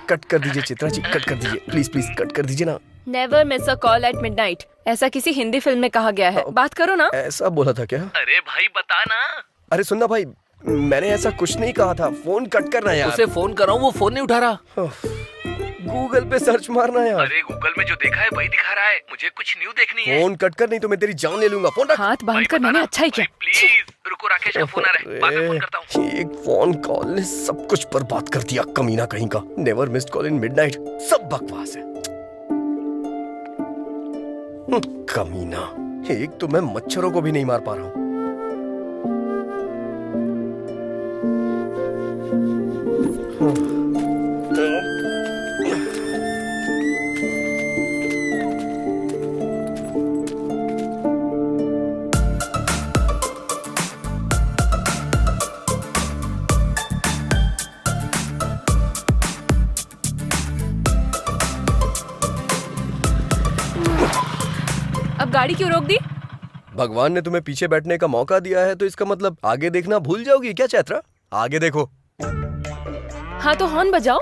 कट कर दीजिए चित्रा जी, कट कर दीजिए प्लीज प्लीज, कट कर दीजिए ना। Never miss a call at midnight, ऐसा किसी हिंदी फिल्म में कहा गया है। बात करो ना। ऐसा बोला था क्या? अरे भाई बता ना। अरे सुनना भाई, मैंने ऐसा कुछ नहीं कहा था। फोन कट करना यार। उसे फोन कर रहा हूँ, वो फोन नहीं उठा रहा। गूगल पे सर्च मारना यार। अरे गूगल में जो देखा है वही दिखा रहा है, मुझे कुछ न्यू देखनी है। फोन कट कर, नहीं तो मैं तेरी जान ले लूंगा। फोन रख। हाथ बांध कर मैंने अच्छा ही किया। प्लीज रुको, राकेश का फोन आ रहा है, बाद में फोन करता हूँ। एक फोन कॉल ने सब कुछ बर्बाद कर दिया, कमीना कहीं का। Never missed call in midnight, सब बकवास है। कमीना, एक तो मैं मच्छरों को भी नहीं मार पा रहा हूँ। गाड़ी क्यों रोक दी? भगवान ने तुम्हें पीछे बैठने का मौका दिया है तो इसका मतलब आगे देखना भूल जाओगी क्या चैत्रा? आगे देखो। हाँ तो हॉर्न बजाओ।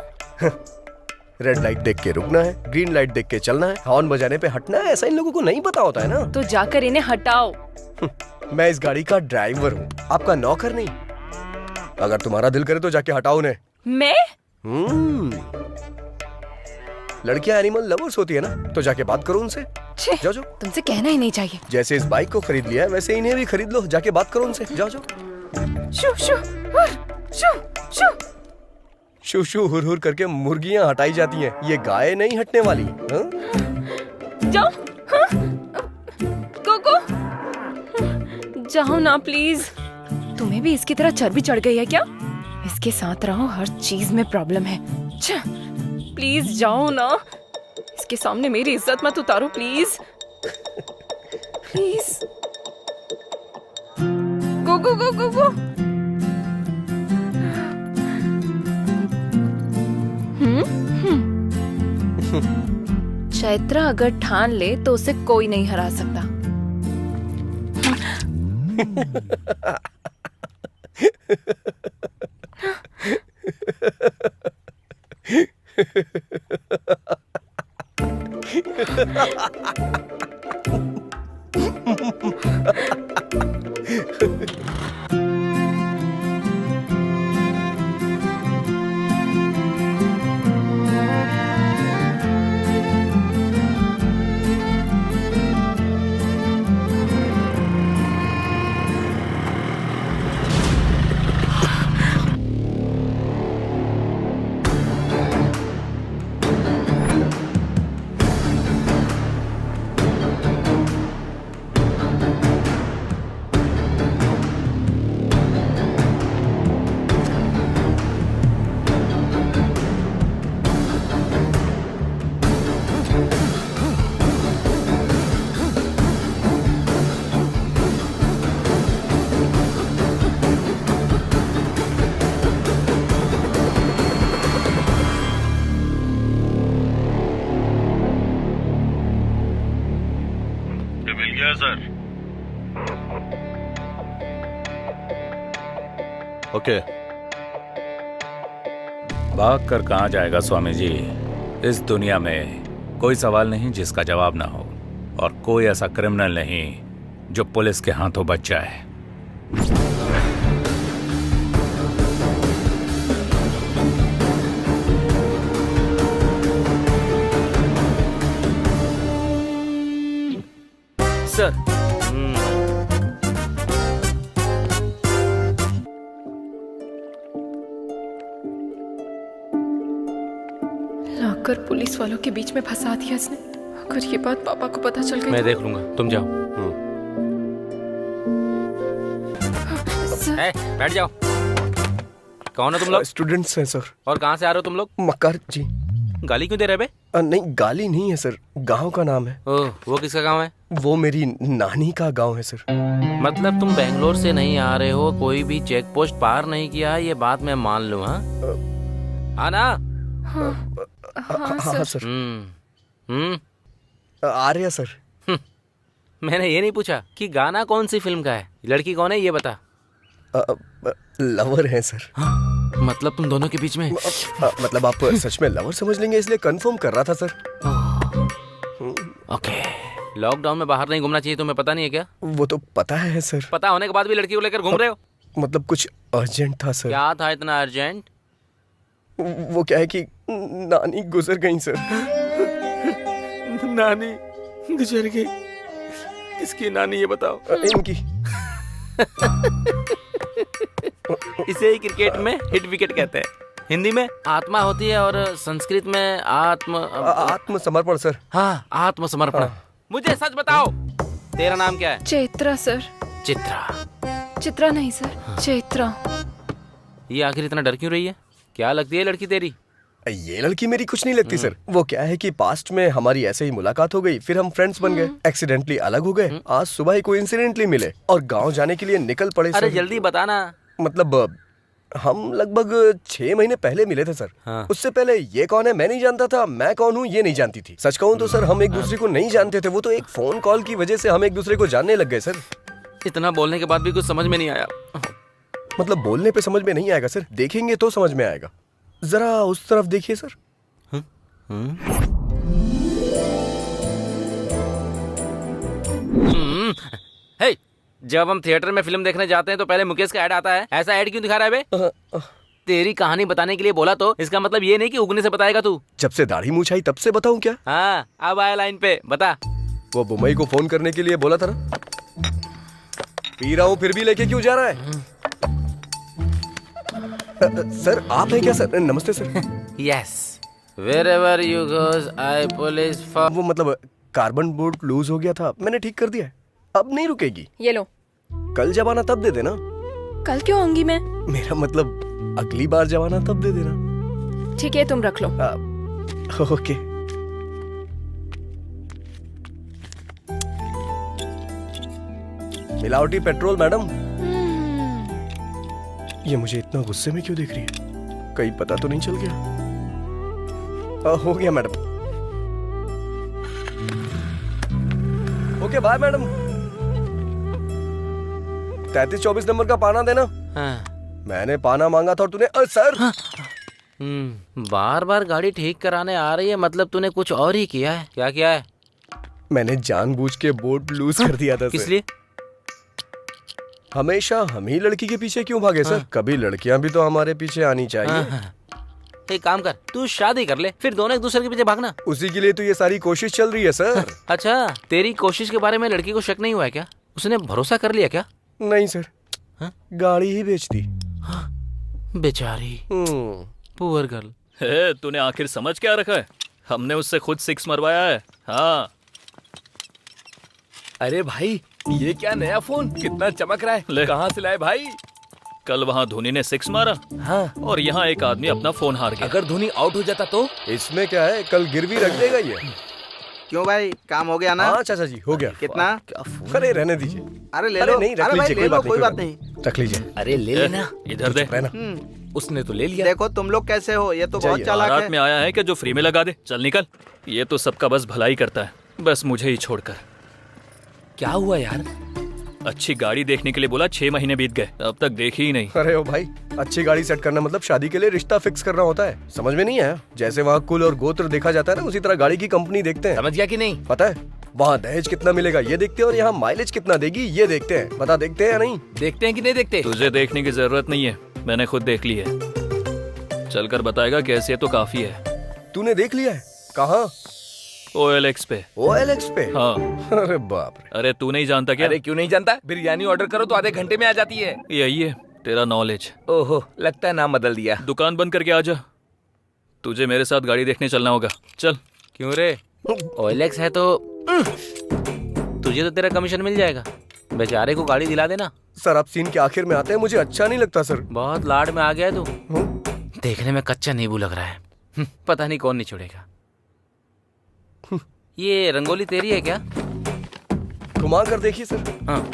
रेड लाइट देख के रुकना है, ग्रीन लाइट देख के चलना है, हॉर्न बजाने पे हटना है। ऐसा इन लोगों को नहीं पता होता है ना। तो जाकर इन्हें हटाओ। मैं इस गाड़ी का ड्राइवर हूँ, आपका नौकर नहीं। अगर तुम्हारा दिल करे तो जाके हटाओ उन्हें। मैं? लड़कियां एनिमल लवर्स होती है ना, तो जाके बात करो उनसे। जाओ जाओ। तुमसे कहना ही नहीं चाहिए। जैसे इस बाइक को खरीद लिया है वैसे इन्हें भी खरीद लो, जाके बात करो उनसे। जाओ जाओ। शू शू शू शू शू शू हुर हुर करके मुर्गियां हटाई जाती हैं, ये गाय नहीं हटने वाली। हाँ? जाओ। हाँ? कोको जाओ ना प्लीज। तुम्हें भी इसकी तरह चर्बी चढ़ गई है क्या? इसके साथ रहो, हर चीज में प्रॉब्लम है। प्लीज जाओ ना, इसके सामने मेरी इज्जत मत उतारो प्लीज। प्लीज गो गो गो गो गो। चैत्रा अगर ठान ले तो उसे कोई नहीं हरा सकता। ओके। भाग कर कहाँ जाएगा स्वामी जी? इस दुनिया में कोई सवाल नहीं जिसका जवाब ना हो, और कोई ऐसा क्रिमिनल नहीं जो पुलिस के हाथों बच जाए। सर लाकर पुलिस वालों के बीच में फंसा दिया इसने। अगर ये बात पापा को पता चल गई मैं तो... देख लूंगा, तुम जाओ। सर... बैठ जाओ। कौन हो तुम लोग? स्टूडेंट्स हैं सर। और कहाँ से आ रहे हो तुम लोग? मक्कार जी। गाली क्यों दे रहे बे? नहीं गाली नहीं है सर, गांव का नाम है। ओह, वो किसका गांव है? वो मेरी नानी का गांव है सर। मतलब तुम बेंगलोर से नहीं आ रहे हो, कोई भी चेक पोस्ट पार नहीं किया, ये बात मैं मान लूँ। हाँ ना? हाँ सर। आ रहे सर। मैंने ये नहीं पूछा कि गाना कौन सी फिल्म का है, लड़की कौन है ये बता। लवर है सर। मतलब तुम दोनों के बीच में? मतलब आप सच में लवर समझ लेंगे इसलिए कंफर्म कर रहा था सर। ओके। लॉकडाउन में बाहर नहीं घूमना चाहिए, तुम्हें पता नहीं है क्या? वो तो पता है सर। पता होने के बाद भी लड़की को लेकर घूम रहे हो? मतलब कुछ अर्जेंट था सर। क्या था इतना अर्जेंट? वो क्या है कि नानी गुजर गई सर। नानी गुजर गई? किसकी नानी ये बताओ? इनकी। इसे ही क्रिकेट में हिट विकेट कहते हैं। हिंदी में आत्मा होती है और संस्कृत में आत्मसमर्पण सर। हाँ, आत्मसमर्पण। मुझे सच बताओ, तेरा नाम क्या है? चैत्रा सर। चित्रा? चित्रा नहीं सर, चैत्रा। ये आखिर इतना डर क्यों रही है? क्या लगती है लड़की तेरी? ये लड़की मेरी कुछ नहीं लगती सर। वो क्या है कि पास्ट में हमारी ऐसे ही मुलाकात हो गई, फिर हम फ्रेंड्स बन गए, एक्सीडेंटली अलग हो गए, आज सुबह ही कोइंसिडेंटली मिले और गांव जाने के लिए निकल पड़े। अरे जल्दी बताना। मतलब हम लगभग 6 महीने पहले मिले थे सर। हाँ। उससे पहले ये कौन है मैं नहीं जानता था, मैं कौन हूँ ये नहीं जानती थी। सच कहूँ तो सर हम एक दूसरे को नहीं जानते थे, वो तो एक फोन कॉल की वजह से हम एक दूसरे को जानने लग गए सर। इतना बोलने के बाद भी कुछ समझ में नहीं आया। मतलब बोलने पे समझ में नहीं आएगा सर, देखेंगे तो समझ में आएगा। जरा उस तरफ देखिए सर। हे, जब हम थिएटर में फिल्म देखने जाते हैं तो पहले मुकेश का ऐड आता है। ऐसा ऐड क्यों दिखा रहा है बे? तेरी कहानी बताने के लिए बोला तो इसका मतलब ये नहीं कि उगने से बताएगा तू। जब से दाढ़ी मूछ आई तब से बताऊं क्या? हाँ, अब आया लाइन पे, बता। वो बुमई को फोन करने के लिए बोला था ना। पी रहा हूँ फिर भी लेके क्यों जा रहा है? सर आप हैं क्या सर? नमस्ते sir. Yes, wherever you goes, I police for। वो मतलब कार्बन बोर्ड लूज हो गया था, मैंने ठीक कर दिया है, अब नहीं रुकेगी। ये लो। कल जब आना तब दे देना। कल क्यों आऊंगी मैं? मेरा मतलब अगली बार जब आना तब दे देना। ठीक है, तुम रख लो। ओके। मिलावटी पेट्रोल मैडम। ये मुझे इतना गुस्से में क्यों देख रही है? कहीं पता तो नहीं चल गया? हो गया madam. Okay bye madam. 3324 number का पाना देना। हाँ। मैंने पाना मांगा था और तूने सर। बार बार गाड़ी ठीक कराने आ रही है, मतलब तूने कुछ और ही किया है। क्या किया है? मैंने जानबूझ के बोर्ड लूज कर दिया था। किस लिए? हमेशा हम ही लड़की के पीछे क्यों भागे सर? कभी लड़कियां भी तो हमारे पीछे आनी चाहिए। एक काम कर, तू शादी कर ले, फिर दोनों एक दूसरे के पीछे भागना। उसी के लिए तो ये सारी कोशिश चल रही है सर। अच्छा, तेरी कोशिश के बारे में लड़की को शक नहीं हुआ है क्या? उसने भरोसा कर लिया क्या? नहीं सर, गाड़ी ही बेच दी। बेचारी पुअर गर्ल। तूने आखिर समझ क्या रखा है? हमने उससे खुद 6 मरवाया है। हाँ। अरे भाई, ये क्या नया फोन, कितना चमक रहा है। कहाँ से लाए भाई? कल वहाँ धोनी ने 6 मारा। हाँ। और यहाँ एक आदमी अपना फोन हार गया। अगर धोनी आउट हो जाता तो? इसमें क्या है, कल गिरवी रख देगा ये। क्यों भाई, काम हो गया ना? हाँ चाचा जी, हो गया। कितना? अरे रहने दीजिए। अरे ले लो। नहीं, रख अरे भाई लीजिए, ले लो, कोई बात नहीं। रख लीजिए। अरे ले लेना। इधर दे। उसने तो ले लिया। देखो तुम लोग कैसे हो, ये तो बहुत चालाक है। बारात में आया है कि जो फ्री में लगा दे। चल निकल। ये तो सबका बस भलाई करता है, बस मुझे ही छोड़कर। क्या हुआ यार? अच्छी गाड़ी देखने के लिए बोला, 6 महीने बीत गए, अब तक देखी ही नहीं। अरे ओ भाई, अच्छी गाड़ी सेट करना मतलब शादी के लिए रिश्ता फिक्स करना होता है, समझ में नहीं आया? जैसे वहाँ कुल और गोत्र देखा जाता है ना, उसी तरह गाड़ी की कंपनी देखते हैं। समझ गया कि नहीं? पता है, वहाँ दहेज कितना मिलेगा ये देखते हैं और यहाँ माइलेज कितना देगी ये देखते हैं। बता देखते हैं या नहीं? देखते हैं कि नहीं देखते? तुझे देखने की जरूरत नहीं है, मैंने खुद देख ली है। चलकर बताएगा कैसी है तो काफी है। तूने देख लिया है? कहाँ? OLX पे। OLX पे? हाँ। अरे बाप रे। अरे तू नहीं जानता क्या? अरे क्यों नहीं जानता? बिरयानी ऑर्डर करो तो आधे घंटे में आ जाती है। यही है तेरा नॉलेज। ओहो, लगता है नाम बदल दिया। दुकान बंद करके आ जा, तुझे मेरे साथ गाड़ी देखने चलना होगा। चल। क्यों रे? OLX है तो तुझे तो तेरा कमीशन मिल जाएगा। बेचारे को गाड़ी दिला देना। सर आप सीन के आखिर में आते हैं, मुझे अच्छा नहीं लगता सर। बहुत लाड में आ गया है तू। देखने में कच्चा नींबू लग रहा है। पता नहीं कौन निचोड़ेगा। ये रंगोली तेरी है क्या? घुमा कर देखिए सर। हाँ,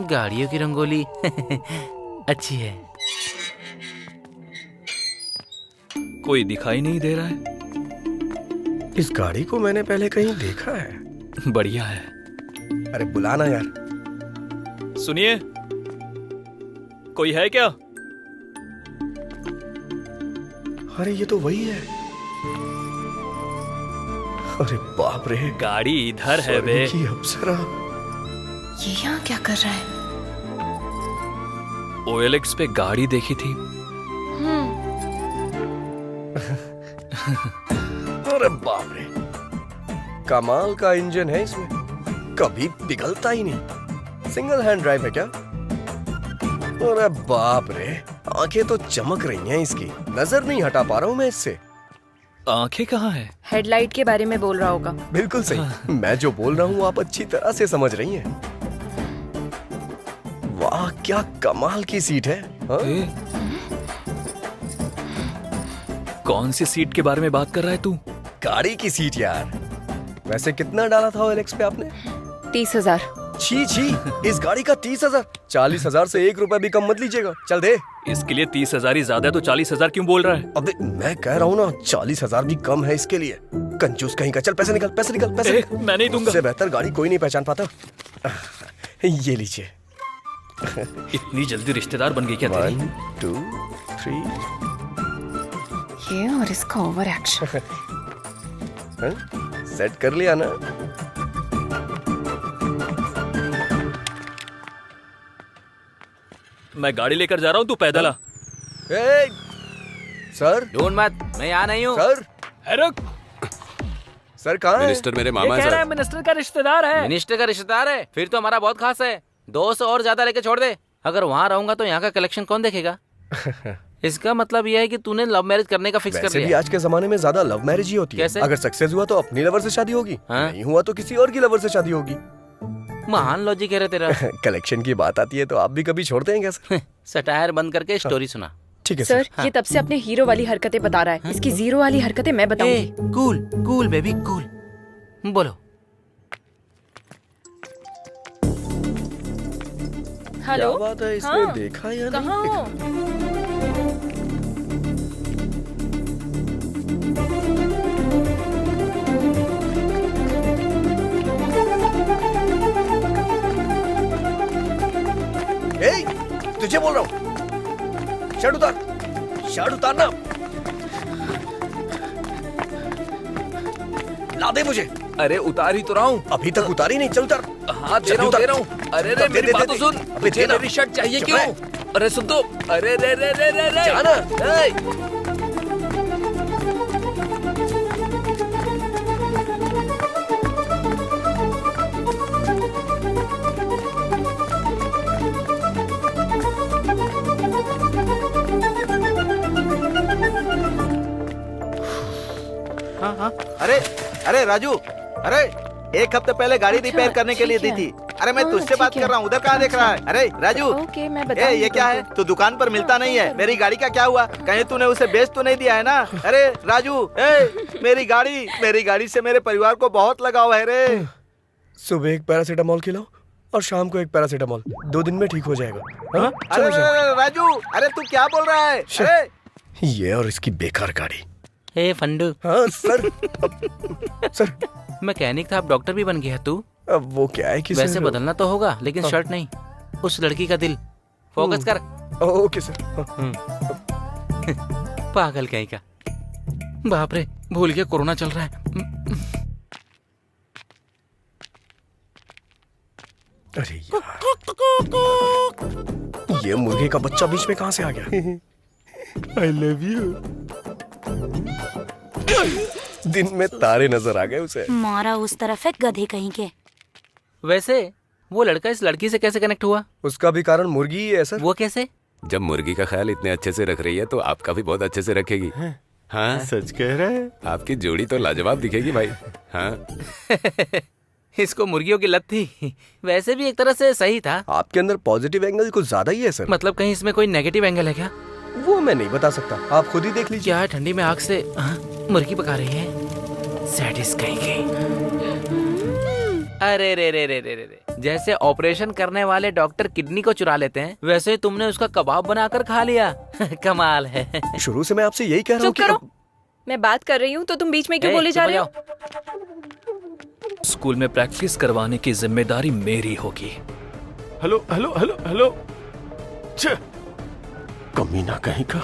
गाड़ियों की रंगोली अच्छी है। कोई दिखाई नहीं दे रहा है। इस गाड़ी को मैंने पहले कहीं देखा है। बढ़िया है। अरे बुलाना यार। सुनिए, कोई है क्या? अरे ये तो वही है। अरे बाप रे, गाड़ी इधर है बे। की अप्सरा। ये यहाँ क्या कर रहा है? OLX पे गाड़ी देखी थी। अरे बाप रे, कमाल का इंजन है इसमें, कभी पिघलता ही नहीं। सिंगल हैंड ड्राइव है क्या? अरे बाप रे, आंखें तो चमक रही हैं इसकी, नजर नहीं हटा पा रहा हूँ मैं इससे। आंखें कहाँ है? हेडलाइट के बारे में बोल रहा होगा। बिल्कुल सही। मैं जो बोल रहा हूँ आप अच्छी तरह से समझ रही हैं। वाह क्या कमाल की सीट है। कौन सी सीट के बारे में बात कर रहा है तू? गाड़ी की सीट यार। वैसे कितना डाला था OLX पे आपने? 30,000। छी छी, इस गाड़ी का 30,000। 40,000 से 1 रुपया भी कम मत लीजिएगा। चल दे। इसके लिए 30,000 ही ज्यादा है तो 40,000 क्यों बोल रहा है? अबे मैं कह रहा हूँ ना, 40,000 भी कम है इसके लिए। कंजूस कहीं का। चल पैसे निकल, पैसे निकल, पैसे निकल। मैं नहीं दूंगा। इससे बेहतर गाड़ी कोई नहीं पहचान पाता। ये लीजिए। इतनी जल्दी रिश्तेदार बन गई क्या तेरी? 1 2 3। ये और इसका ओवर एक्शन। सेट कर लिया ना? मैं गाड़ी लेकर जा रहा हूँ, तू पैदल आ। ए, सर ढूंढ मत, मैं यहाँ नहीं हूँ। सर रुक। सर कहाँ है? मिनिस्टर मेरे ये मामा कह है रहा है सर। मिनिस्टर का रिश्तेदार है। मिनिस्टर का रिश्तेदार है, फिर तो हमारा बहुत खास है। 200 और ज्यादा लेके छोड़ दे। अगर वहाँ रहूंगा तो यहाँ का कलेक्शन कौन देखेगा? इसका मतलब यह है कि तूने लव मैरिज करने का फिक्स कर वैसे भी लिया। आज के जमाने में ज्यादा लव मैरिज ही होती है। कैसे? अगर सक्सेस हुआ तो अपनी लवर से शादी होगी, हाँ? नहीं हुआ तो किसी और की लवर से शादी होगी। महान लॉजिक है रे तेरा। कलेक्शन की बात आती है तो आप भी कभी छोड़ते हैं क्या सर? सटायर बंद करके स्टोरी सुना। ठीक है सर, सर। ये तब से अपने हीरो वाली हरकतें बता रहा है। इसकी जीरो वाली हरकतें मैं बताऊंगी। Cool cool baby cool. बोलो। हेलो, क्या बात है, इसने हाँ, देखा या नहीं कहाँ देखा? हो? ए, तुझे बोल रहा हूँ, शर्ट उतार, शर्ट उतारना। ला दे मुझे। अरे उतार ही तो रहा हूँ। अभी तक उतारी नहीं, चल उतार। हाँ दे रहा हूँ, दे रहा हूँ। अरे रे मेरी बात तो सुन। अबे तुझे देना। मेरी शर्ट चाहिए चुप क्यों? रह। अरे सुन तो। अरे रे रे रे रे रे। जाना। ए! हाँ हाँ। अरे अरे राजू, अरे 1 हफ्ते पहले गाड़ी अच्छा, रिपेयर करने के लिए ठीक दी है। थी। अरे मैं हाँ, तुझसे बात ठीक कर है। रहा हूँ, उधर कहाँ देख रहा है? अरे राजू, ओके, मैं ए बताऊंगी ये क्या है? तुमको। तू दुकान पर मिलता नहीं है। मेरी गाड़ी का क्या हुआ? कहीं तूने उसे बेच तो नहीं दिया है ना? अरे राजू, मेरी गाड़ी से मेरे परिवार को बहुत लगाव है रे। सुबह एक पैरासीटामोल खिलाओ और शाम को एक पैरासीटामोल। 2 दिन में ठीक हो जाएगा। हाँ? अरे चलो चलो। अरे, राजू, अरे तू क्या बोल रहा है? अरे ये और इसकी बेकार गाड़ी। ए फंडू। हाँ सर। सर मैकेनिक था, अब डॉक्टर भी बन गया तू। अब वो क्या है कि वैसे सर, बदलना तो होगा, लेकिन हाँ। शर्ट नहीं, उस लड़की का दिल। फोकस कर। Okay sir. हाँ। पागल कहीं का। बाप रे, भूल गया कोरोना चल रहा है। अरे यार, ये मुर्गे का बच्चा बीच में कहाँ से आ गया? I love you। दिन में तारे नजर आ गए उसे। मारा उस तरफ है गधे कहीं के। वैसे वो लड़का इस लड़की से कैसे कनेक्ट हुआ? उसका भी कारण मुर्गी ही है सर। वो कैसे? जब मुर्गी का ख्याल इतने अच्छे से रख रही है तो आपका भी बहुत अच्छे से रखेगी। हाँ सच कह रहा है। आपकी जोड़ी तो लाजवाब दिखेगी भाई। हाँ इसको मुर्गियों की लत थी। वैसे भी एक तरह से सही था। आपके अंदर पॉजिटिव एंगल कुछ ज्यादा ही है सर। मतलब कहीं इसमें कोई नेगेटिव एंगल है क्या? वो मैं नहीं बता सकता, आप खुद ही देख लीजिए। क्या है, ठंडी में आग से मुर्गी पका रही है? सैडिस्ट कहीं की। अरे रे रे रे रे रे रे, जैसे ऑपरेशन करने वाले डॉक्टर किडनी को चुरा लेते हैं, वैसे तुमने उसका कबाब बनाकर खा लिया। कमाल है। शुरू से मैं आपसे यही कह रहा हूँ चुप करो। मैं बात कर रही हूँ तो तुम बीच में क्यों बोले जा रहे हो? स्कूल में प्रैक्टिस करवाने की जिम्मेदारी मेरी होगी। Hello hello hello hello. छे, कमीना कहीं का।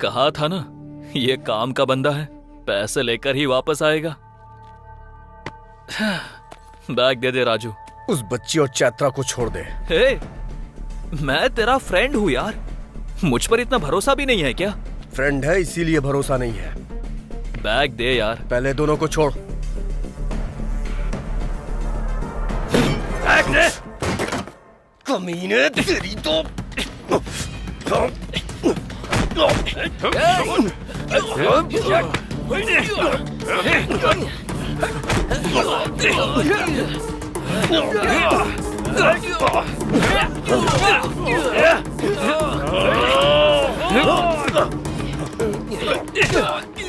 कहा था ना, ये काम का बंदा है, पैसे लेकर ही वापस आएगा। बैग दे दे राजू। उस बच्ची और चैत्रा को छोड़ दे। हे, मैं तेरा फ्रेंड हूँ यार, मुझ पर इतना भरोसा भी नहीं है क्या? फ्रेंड है इसीलिए भरोसा नहीं है। बैग दे यार। पहले दोनों को छोड़। बैग दे। कमीने तेरी तो।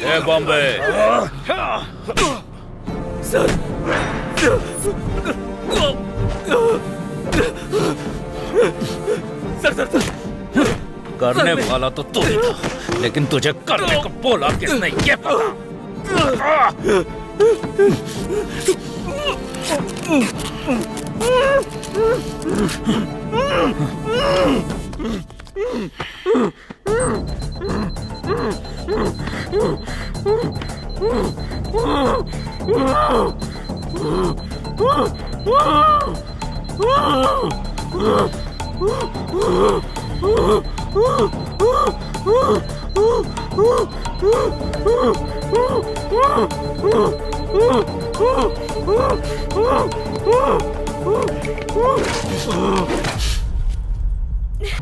ए बॉम्बे। सर। सर करने वाला तो तू ही था, लेकिन तुझे करने को बोला किसने ये पता।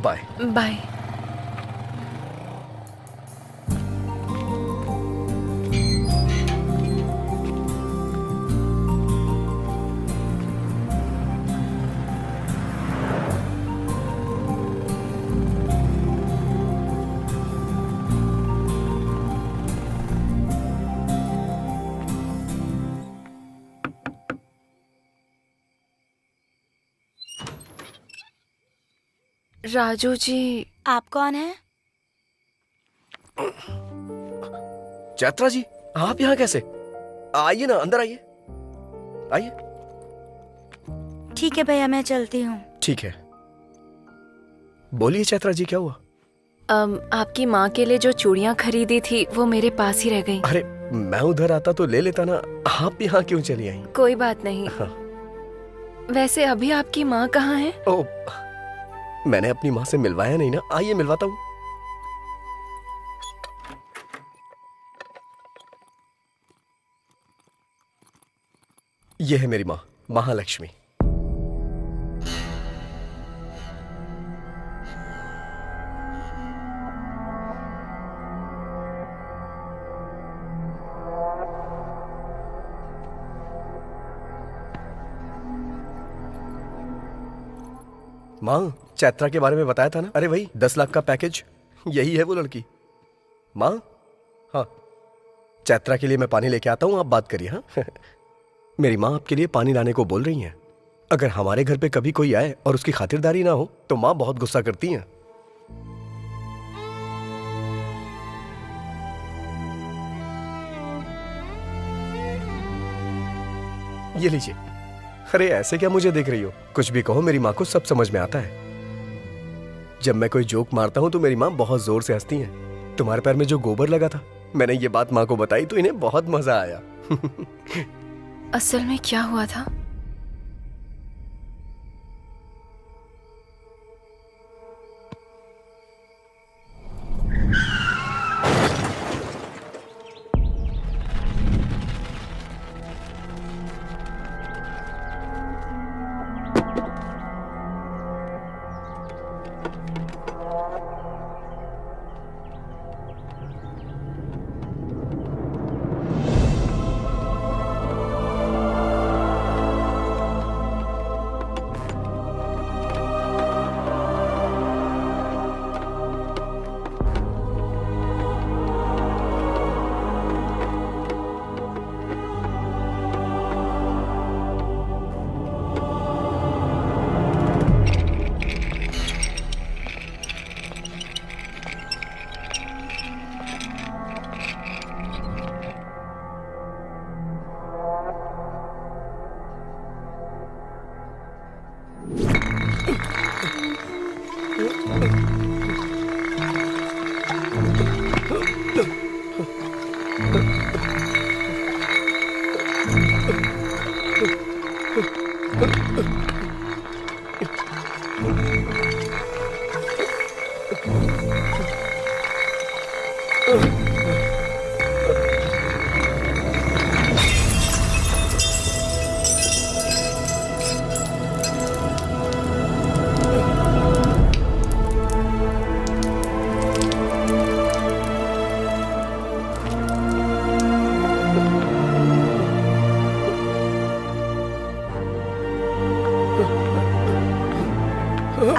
Bye bye. राजू जी। आप कौन हैं? चैत्रा जी, आप यहाँ कैसे? आइए ना, अंदर आइए। आइए। ठीक है भैया, मैं चलती हूँ। ठीक है, बोलिए चैत्रा जी, क्या हुआ? आपकी माँ के लिए जो चूड़ियाँ खरीदी थी वो मेरे पास ही रह गई। अरे मैं उधर आता तो ले लेता ना, आप यहाँ क्यों चली आई? कोई बात नहीं। हाँ। वैसे अभी आपकी माँ कहाँ है? ओ, मैंने अपनी माँ से मिलवाया नहीं ना, आइए मिलवाता हूँ। ये है मेरी माँ, महालक्ष्मी। माँ, चैत्रा के बारे में बताया था ना? अरे वही 10 लाख का पैकेज, यही है वो लड़की। माँ, हाँ, चैत्रा के लिए मैं पानी लेके आता हूँ, आप बात करिए। हाँ मेरी माँ आपके लिए पानी लाने को बोल रही हैं। अगर हमारे घर पे कभी कोई आए और उसकी खातिरदारी ना हो तो माँ बहुत गुस्सा करती हैं। ये लीजिए। अरे ऐसे क्या मुझे देख रही हो? कुछ भी कहो, मेरी माँ को सब समझ में आता है। जब मैं कोई जोक मारता हूँ तो मेरी माँ बहुत जोर से हंसती हैं। तुम्हारे पैर में जो गोबर लगा था, मैंने ये बात माँ को बताई तो इन्हें बहुत मजा आया। असल में क्या हुआ था?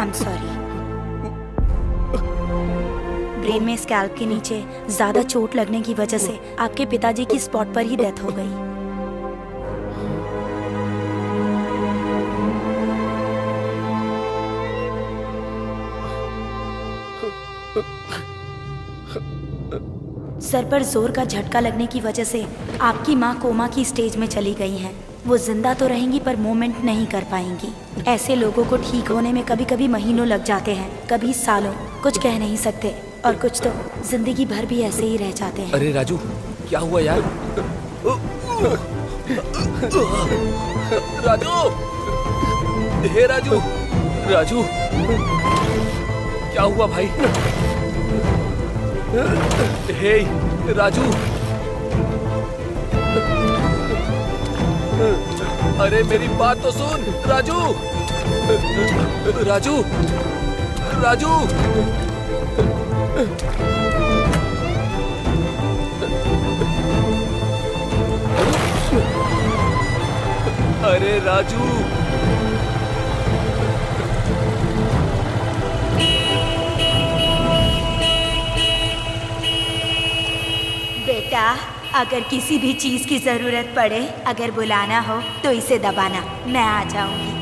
I am sorry. ब्रेन में स्कैल्प के नीचे ज्यादा चोट लगने की वजह से आपके पिताजी की स्पॉट पर ही डेथ हो गई। सर पर जोर का झटका लगने की वजह से आपकी माँ कोमा की स्टेज में चली गई हैं। वो जिंदा तो रहेंगी पर मूवमेंट नहीं कर पाएंगी। ऐसे लोगों को ठीक होने में कभी कभी महीनों लग जाते हैं, कभी सालों। कुछ कह नहीं सकते और कुछ तो जिंदगी भर भी ऐसे ही रह जाते हैं। अरे राजू, क्या हुआ यार? राजू, हे राजू, राजू, क्या हुआ भाई? हे राजू, अरे मेरी बात तो सुन राजू, राजू, राजू, अरे राजू, बेटा, अगर किसी भी चीज की जरूरत पड़े, अगर बुलाना हो तो इसे दबाना, मैं आ जाऊंगी।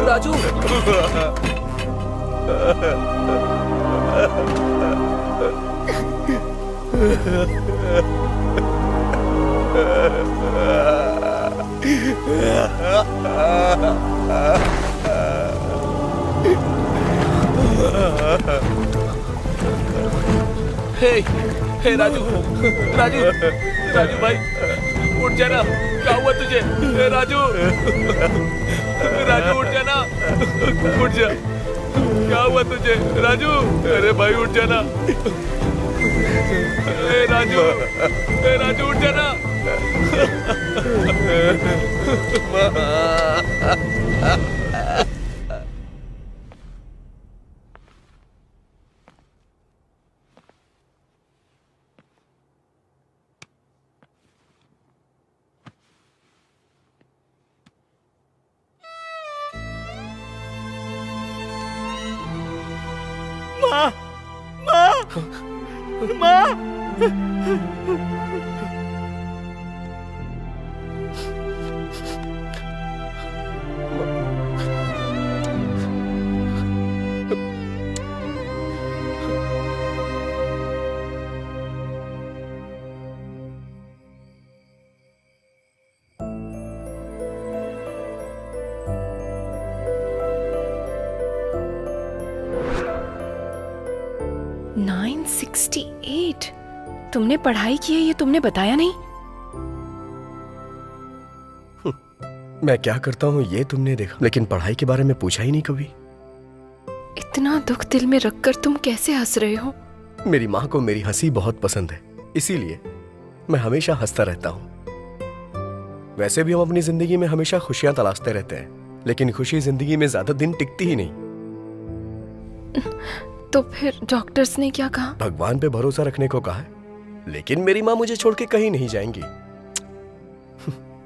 राजू, हे राजू, राजू, राजू भाई, उठ जाना। क्या हुआ तुझे? हे राजू, राजू उठ जाना, उठ जा। क्या हुआ तुझे राजू? अरे भाई उठ जाना। हे राजू, हे राजू उठ जाना। माँ, माँ, माँ। तुमने पढ़ाई की है ये तुमने बताया नहीं। मैं क्या करता हूँ ये तुमने देखा, लेकिन पढ़ाई के बारे में पूछा ही नहीं कभी। इतना दुख दिल में रखकर तुम कैसे हंस रहे हो? मेरी माँ को मेरी हंसी बहुत पसंद है, इसीलिए मैं हमेशा हंसता रहता हूँ। वैसे भी हम अपनी जिंदगी में हमेशा खुशियां तलाशते रहते हैं, लेकिन खुशी जिंदगी में ज्यादा दिन टिकती ही नहीं। तो फिर डॉक्टर्स ने क्या कहा? भगवान पे भरोसा रखने को कहा है, लेकिन मेरी माँ मुझे छोड़ के कहीं नहीं जाएंगी।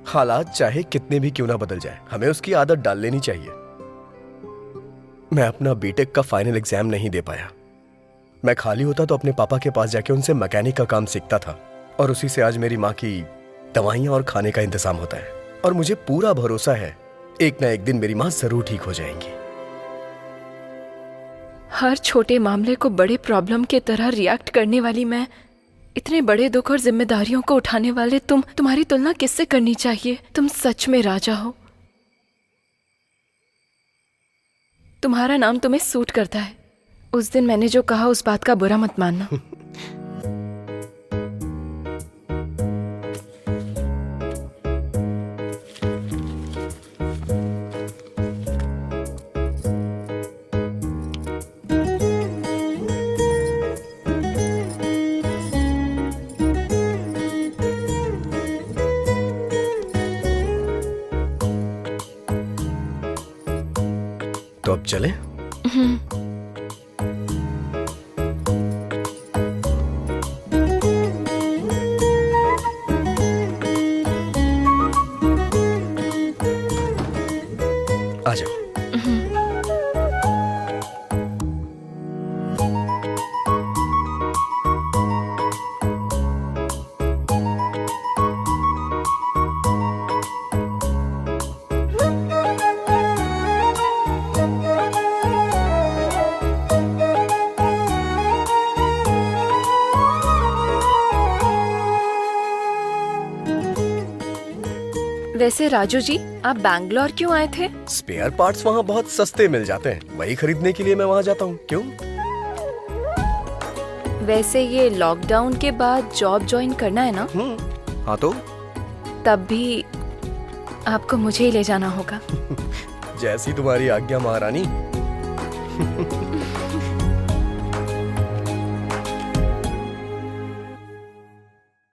हालात चाहे कितने भी क्यों ना बदल जाए, हमें उसकी आदत डाल लेनी चाहिए। मैं अपना बीटेक का फाइनल एग्जाम नहीं दे पाया। मैं खाली होता तो अपने पापा के पास जाके उनसे मैकेनिक का काम सीखता था, और उसी से आज मेरी माँ की दवाइयां और खाने का इंतजाम होता है। और मुझे पूरा भरोसा है एक ना एक दिन मेरी माँ जरूर ठीक हो जाएंगी। हर छोटे मामले को बड़े प्रॉब्लम के तरह रिएक्ट करने वाली मैं, इतने बड़े दुख और जिम्मेदारियों को उठाने वाले तुम्हारी तुलना किससे करनी चाहिए? तुम सच में राजा हो। तुम्हारा नाम तुम्हें सूट करता है। उस दिन मैंने जो कहा उस बात का बुरा मत मानना। तो अब चलें? आ जाओ। वैसे राजू जी, आप बैंगलोर क्यों आए थे? स्पेयर पार्ट्स वहाँ बहुत सस्ते मिल जाते हैं, वही खरीदने के लिए मैं वहाँ जाता हूँ। क्यों? वैसे ये लॉकडाउन के बाद जॉब ज्वाइन करना है ना? हाँ तो तब भी आपको मुझे ही ले जाना होगा। जैसी तुम्हारी आज्ञा महारानी।